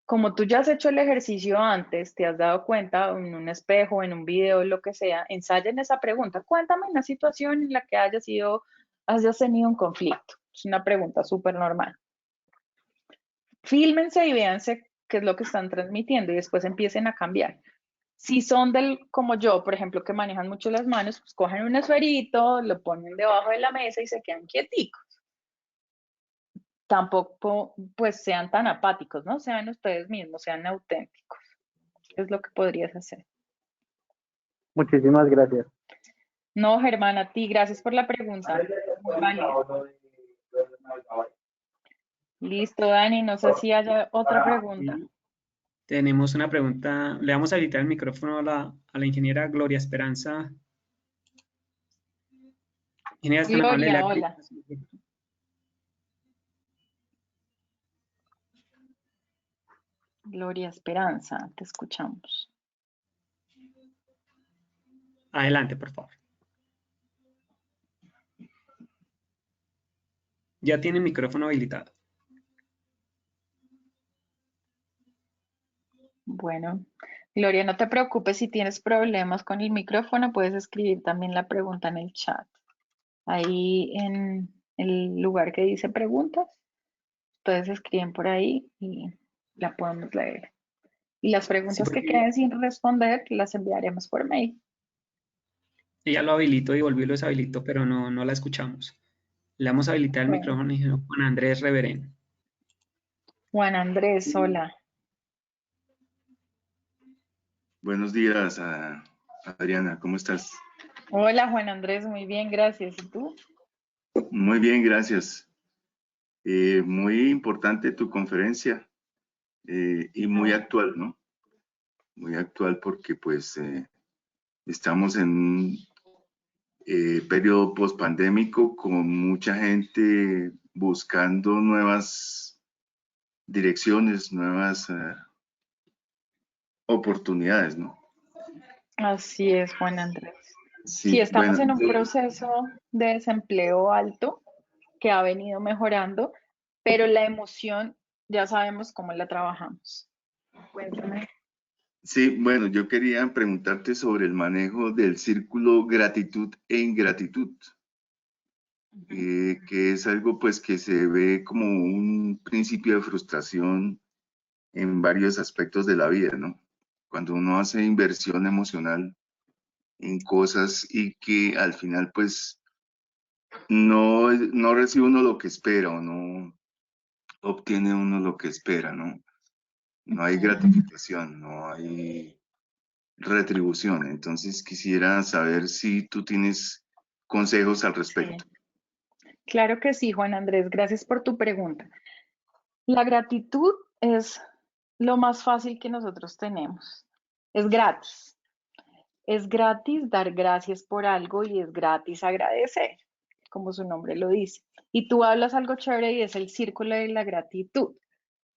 como tú ya has hecho el ejercicio antes, te has dado cuenta en un espejo, en un video, lo que sea, ensayen esa pregunta. Cuéntame una situación en la que hayas tenido un conflicto. Es una pregunta súper normal. Fílmense y véanse qué es lo que están transmitiendo y después empiecen a cambiar. Si son como yo, por ejemplo, que manejan mucho las manos, pues cogen un esferito, lo ponen debajo de la mesa y se quedan quieticos. Tampoco, pues, sean tan apáticos, ¿no? Sean ustedes mismos, sean auténticos. Es lo que podrías hacer. Muchísimas gracias. No, Germán, a ti, gracias por la pregunta. Muy válida. Listo, Dani, no sé si haya otra pregunta. Sí. Tenemos una pregunta. Le vamos a habilitar el micrófono a la ingeniera Gloria Esperanza. Ingeniera, es tan amable, le Gloria, habilito hola. su micrófono. Gloria Esperanza, te escuchamos. Adelante, por favor. Ya tiene el micrófono habilitado. Bueno, Gloria, no te preocupes si tienes problemas con el micrófono, puedes escribir también la pregunta en el chat. Ahí en el lugar que dice preguntas, ustedes escriben por ahí y la podemos leer. Y las Sí, preguntas que porque queden sin responder las enviaremos por mail. ella lo habilitó y volvió y lo deshabilitó, pero no la escuchamos. Le vamos a habilitar el Bueno, micrófono a Juan Andrés Reverén. Juan Andrés, hola. Buenos días, Adriana, ¿cómo estás? Hola, Juan Andrés, muy bien, gracias. ¿Y tú? Muy bien, gracias. Muy importante tu conferencia y muy actual, ¿no? Muy actual porque pues estamos en un periodo pospandémico con mucha gente buscando nuevas direcciones, nuevas oportunidades, ¿no? Así es, Juan Andrés. Sí, Sí, estamos bueno, en un proceso de desempleo alto que ha venido mejorando, pero la emoción ya sabemos cómo la trabajamos. Cuéntame. sí, bueno, yo quería preguntarte sobre el manejo del círculo gratitud e ingratitud. Que es algo pues que se ve como un principio de frustración en varios aspectos de la vida, ¿no? Cuando uno hace inversión emocional en cosas y que al final pues no recibe uno lo que espera o no obtiene uno lo que espera, ¿no? No hay gratificación, no hay retribución. Entonces quisiera saber si tú tienes consejos al Sí, respecto. claro que sí, Juan Andrés, gracias por tu pregunta. La gratitud es lo más fácil que nosotros tenemos. Es gratis. Es gratis dar gracias por algo y es gratis agradecer, como su nombre lo dice. Y tú hablas algo chévere y es el círculo de la gratitud,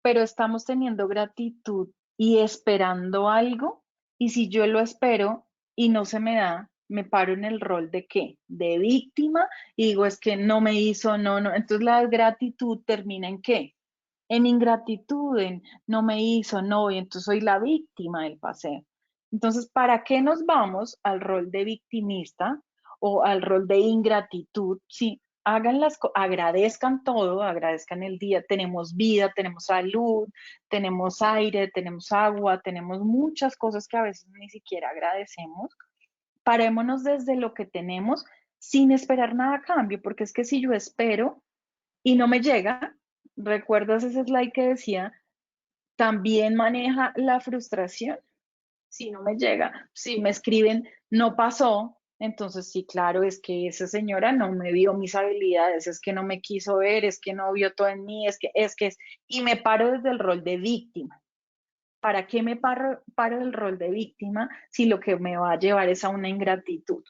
pero estamos teniendo gratitud y esperando algo, y si yo lo espero y no se me da, me paro en el rol de qué, de víctima, y digo, es que no me hizo, no, entonces la gratitud termina en qué, en ingratitud, en no me hizo, no, y entonces soy la víctima del paseo. Entonces, ¿para qué nos vamos al rol de victimista o al rol de ingratitud? Sí, agradezcan todo, agradezcan el día, tenemos vida, tenemos salud, tenemos aire, tenemos agua, tenemos muchas cosas que a veces ni siquiera agradecemos. Parémonos desde lo que tenemos sin esperar nada a cambio, porque es que si yo espero y no me llega, ¿recuerdas ese slide que decía también maneja la frustración. Si no me llega, si me escriben, no pasó, entonces sí, claro, es que esa señora no me vio mis habilidades, es que no me quiso ver, es que no vio todo en mí, y me paro desde el rol de víctima. ¿Para qué me paro del rol de víctima si lo que me va a llevar es a una ingratitud?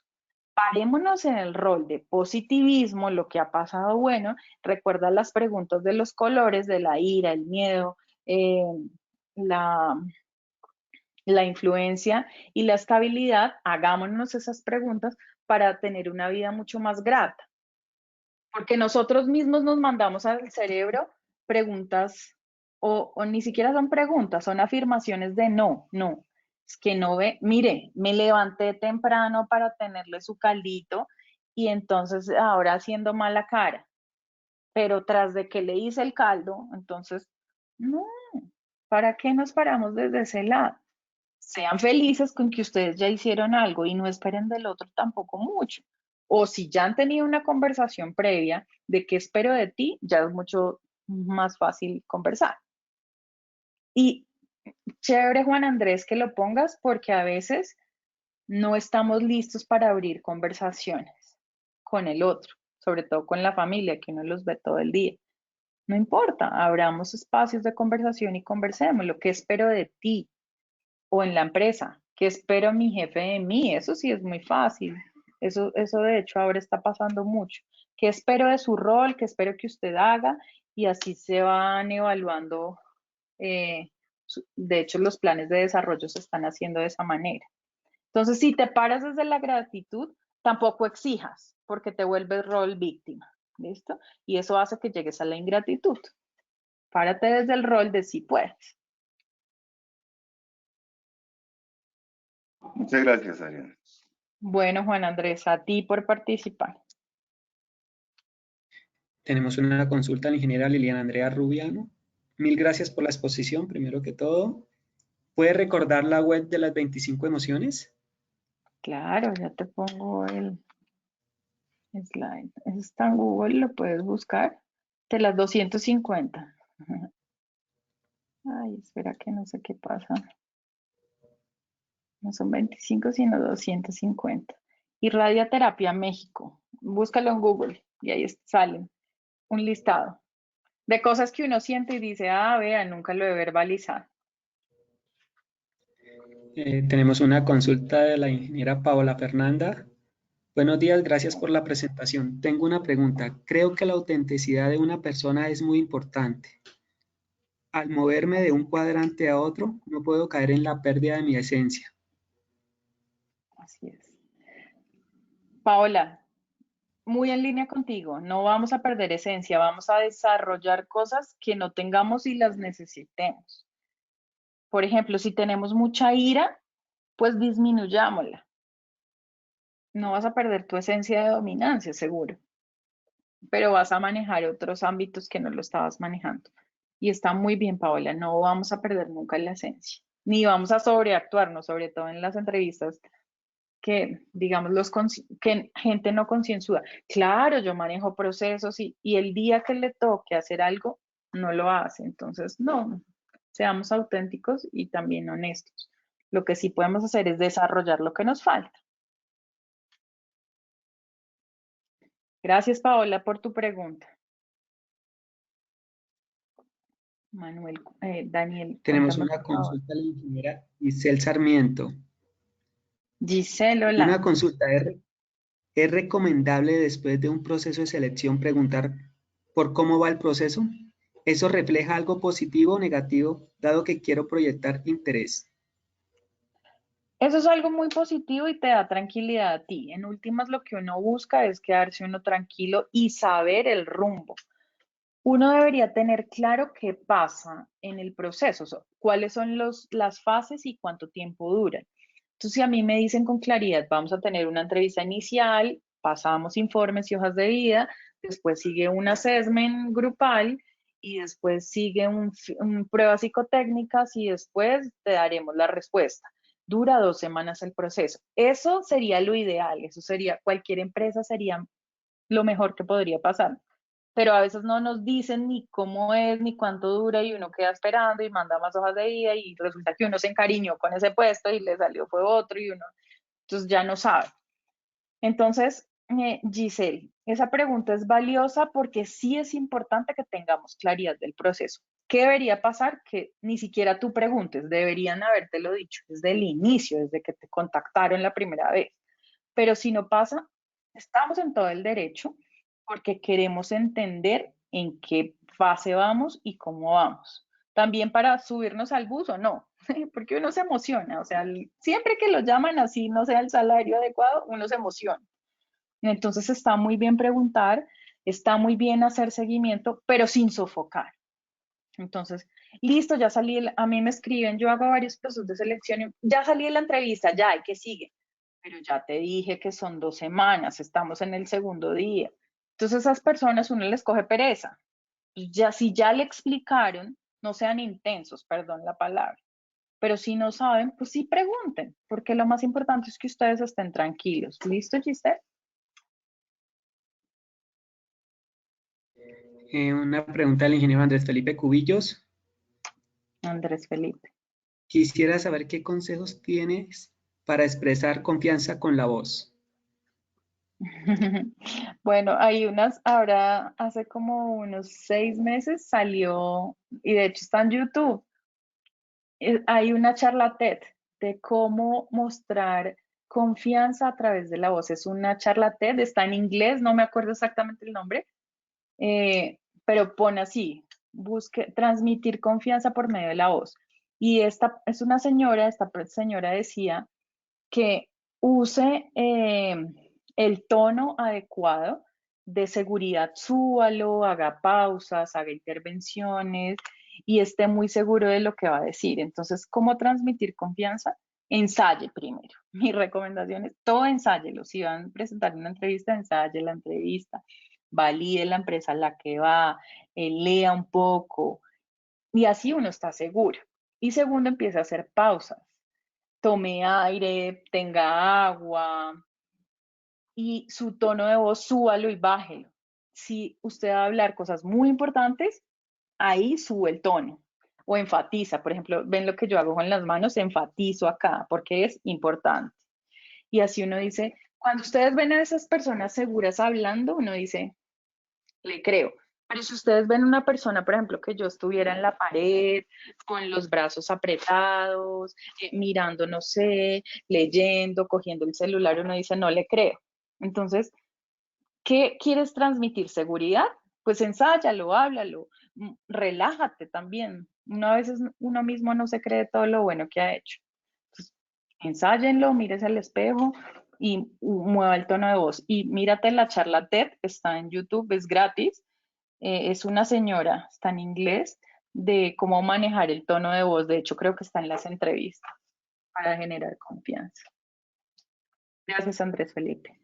Parémonos en el rol de positivismo, lo que ha pasado bueno. Recuerda las preguntas de los colores, de la ira, el miedo, la influencia y la estabilidad. Hagámonos esas preguntas para tener una vida mucho más grata. Porque nosotros mismos nos mandamos al cerebro preguntas o ni siquiera son preguntas, son afirmaciones de no. Es que no ve, mire, me levanté temprano para tenerle su caldito y entonces ahora haciendo mala cara, pero tras de que le hice el caldo, entonces, no, ¿para qué nos paramos desde ese lado? Sean felices con que ustedes ya hicieron algo y no esperen del otro tampoco mucho. O si ya han tenido una conversación previa de qué espero de ti, ya es mucho más fácil conversar. Y chévere, Juan Andrés, que lo pongas porque a veces no estamos listos para abrir conversaciones con el otro, sobre todo con la familia, que uno los ve todo el día. No importa, abramos espacios de conversación y conversemos. Lo que espero de ti o en la empresa, ¿qué espero mi jefe de mí? Eso sí es muy fácil. Eso de hecho ahora está pasando mucho. ¿Qué espero de su rol? ¿Qué espero que usted haga? Y así se van evaluando. De hecho, los planes de desarrollo se están haciendo de esa manera. Entonces, si te paras desde la gratitud, tampoco exijas, porque te vuelves rol víctima. ¿Listo? Y eso hace que llegues a la ingratitud. Párate desde el rol de sí puedes. Muchas gracias, Ariana. Bueno, Juan Andrés, a ti por participar. Tenemos una consulta a la ingeniera Liliana Andrea Rubiano. Mil gracias por la exposición, primero que todo. ¿Puede recordar la web de las 25 emociones? Claro, ya te pongo el slide. Eso está en Google, lo puedes buscar. De las 250. Ay, espera que no sé qué pasa. No son 25, sino 250. Y Radioterapia México. Búscalo en Google y ahí salen un listado de cosas que uno siente y dice, ah, vea, nunca lo he verbalizado. Tenemos una consulta de la ingeniera Paola Fernanda. Buenos días, gracias por la presentación. Tengo una pregunta. Creo que la autenticidad de una persona es muy importante. Al moverme de un cuadrante a otro, no puedo caer en la pérdida de mi esencia. Así es. Paola, muy en línea contigo. No vamos a perder esencia, vamos a desarrollar cosas que no tengamos y las necesitemos. Por ejemplo, si tenemos mucha ira, pues disminuyámosla. No vas a perder tu esencia de dominancia, seguro, pero vas a manejar otros ámbitos que no lo estabas manejando. Y está muy bien, Paola, no vamos a perder nunca la esencia, ni vamos a sobreactuarnos, sobre todo en las entrevistas que, digamos, que gente no concienzuda. Claro, yo manejo procesos y el día que le toque hacer algo, no lo hace. Entonces, no, seamos auténticos y también honestos. Lo que sí podemos hacer es desarrollar lo que nos falta. Gracias, Paola, por tu pregunta. Daniel, Tenemos cuéntame una por favor. consulta de la ingeniera Giselle Sarmiento. Giselle, hola. Una consulta. ¿Es recomendable después de un proceso de selección preguntar por cómo va el proceso? ¿Eso refleja algo positivo o negativo, dado que quiero proyectar interés? Eso es algo muy positivo y te da tranquilidad a ti. En últimas, lo que uno busca es quedarse uno tranquilo y saber el rumbo. Uno debería tener claro qué pasa en el proceso, o sea, cuáles son las fases y cuánto tiempo duran. Entonces, si a mí me dicen con claridad, vamos a tener una entrevista inicial, pasamos informes y hojas de vida, después sigue un assessment grupal y después sigue un pruebas psicotécnicas y después te daremos la respuesta. Dura 2 semanas el proceso. Eso sería lo ideal, eso sería, cualquier empresa sería lo mejor que podría pasar. pero a veces no nos dicen ni cómo es, ni cuánto dura, y uno queda esperando y manda más hojas de vida, y resulta que uno se encariñó con ese puesto y le salió fue otro, y uno, entonces ya no sabe. Entonces, Giselle, esa pregunta es valiosa porque sí es importante que tengamos claridad del proceso. ¿Qué debería pasar? Que ni siquiera tú preguntes, deberían habértelo dicho desde el inicio, desde que te contactaron la primera vez. Pero si no pasa, estamos en todo el derecho porque queremos entender en qué fase vamos y cómo vamos. También para subirnos al bus o no, porque uno se emociona, o sea, siempre que lo llaman así, no sea el salario adecuado, uno se emociona. Entonces está muy bien preguntar, está muy bien hacer seguimiento, pero sin sofocar. Entonces, listo, ya salí, a mí me escriben, yo hago varios procesos de selección, ya salí de la entrevista, ya, ¿y qué sigue? Pero ya te dije que son 2 semanas, estamos en el segundo día. Entonces, a esas personas uno les coge pereza. Ya, si ya le explicaron, no sean intensos, perdón la palabra. Pero si no saben, pues sí pregunten, porque lo más importante es que ustedes estén tranquilos. ¿Listo, Giselle? Una pregunta del ingeniero Andrés Felipe Cubillos. Andrés Felipe. Quisiera saber qué consejos tienes para expresar confianza con la voz. Bueno, hay unas, ahora hace como unos 6 meses salió, y de hecho está en YouTube, hay una charla TED de cómo mostrar confianza a través de la voz. Es una charla TED, está en inglés, no me acuerdo exactamente el nombre, pero pone así, busque transmitir confianza por medio de la voz. Y esta es una señora, esta señora decía que use el tono adecuado de seguridad, súbalo, haga pausas, haga intervenciones y esté muy seguro de lo que va a decir. Entonces, ¿cómo transmitir confianza? Ensaye primero. Mi recomendación es todo ensáyelo. Si van a presentar una entrevista, ensaye la entrevista, valide la empresa a la que va, lea un poco y así uno está seguro. Y segundo, empieza a hacer pausas, tome aire, tenga agua y su tono de voz súbalo y bájelo. Si usted va a hablar cosas muy importantes, ahí sube el tono o enfatiza. Por ejemplo, ven lo que yo hago con las manos, enfatizo acá porque es importante. Y así uno dice, cuando ustedes ven a esas personas seguras hablando, uno dice, le creo. Pero si ustedes ven una persona, por ejemplo, que yo estuviera en la pared, con los brazos apretados, mirando, no sé, leyendo, cogiendo el celular, uno dice, no le creo. Entonces, ¿qué quieres transmitir? ¿Seguridad? Pues ensáyalo, háblalo, relájate también. Una vez uno mismo no se cree todo lo bueno que ha hecho. Entonces, ensáyenlo, mírese al espejo y mueva el tono de voz. Y mírate la charla TED, está en YouTube, es gratis. Es una señora, está en inglés, de cómo manejar el tono de voz. De hecho, creo que está en las entrevistas para generar confianza. Gracias, Andrés Felipe.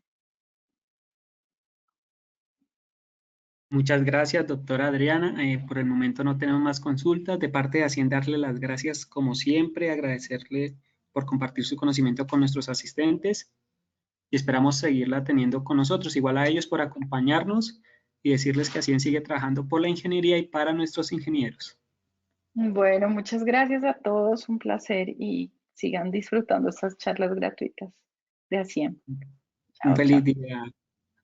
Muchas gracias, doctora Adriana. Por el momento no tenemos más consultas. De parte de Hacienda, darle las gracias como siempre, agradecerle por compartir su conocimiento con nuestros asistentes y esperamos seguirla teniendo con nosotros. Igual a ellos por acompañarnos y decirles que Hacienda sigue trabajando por la ingeniería y para nuestros ingenieros. Bueno, muchas gracias a todos, un placer y sigan disfrutando estas charlas gratuitas de Hacienda. Un Chao, chao. feliz día,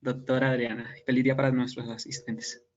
doctora Adriana. Feliz día para nuestros asistentes.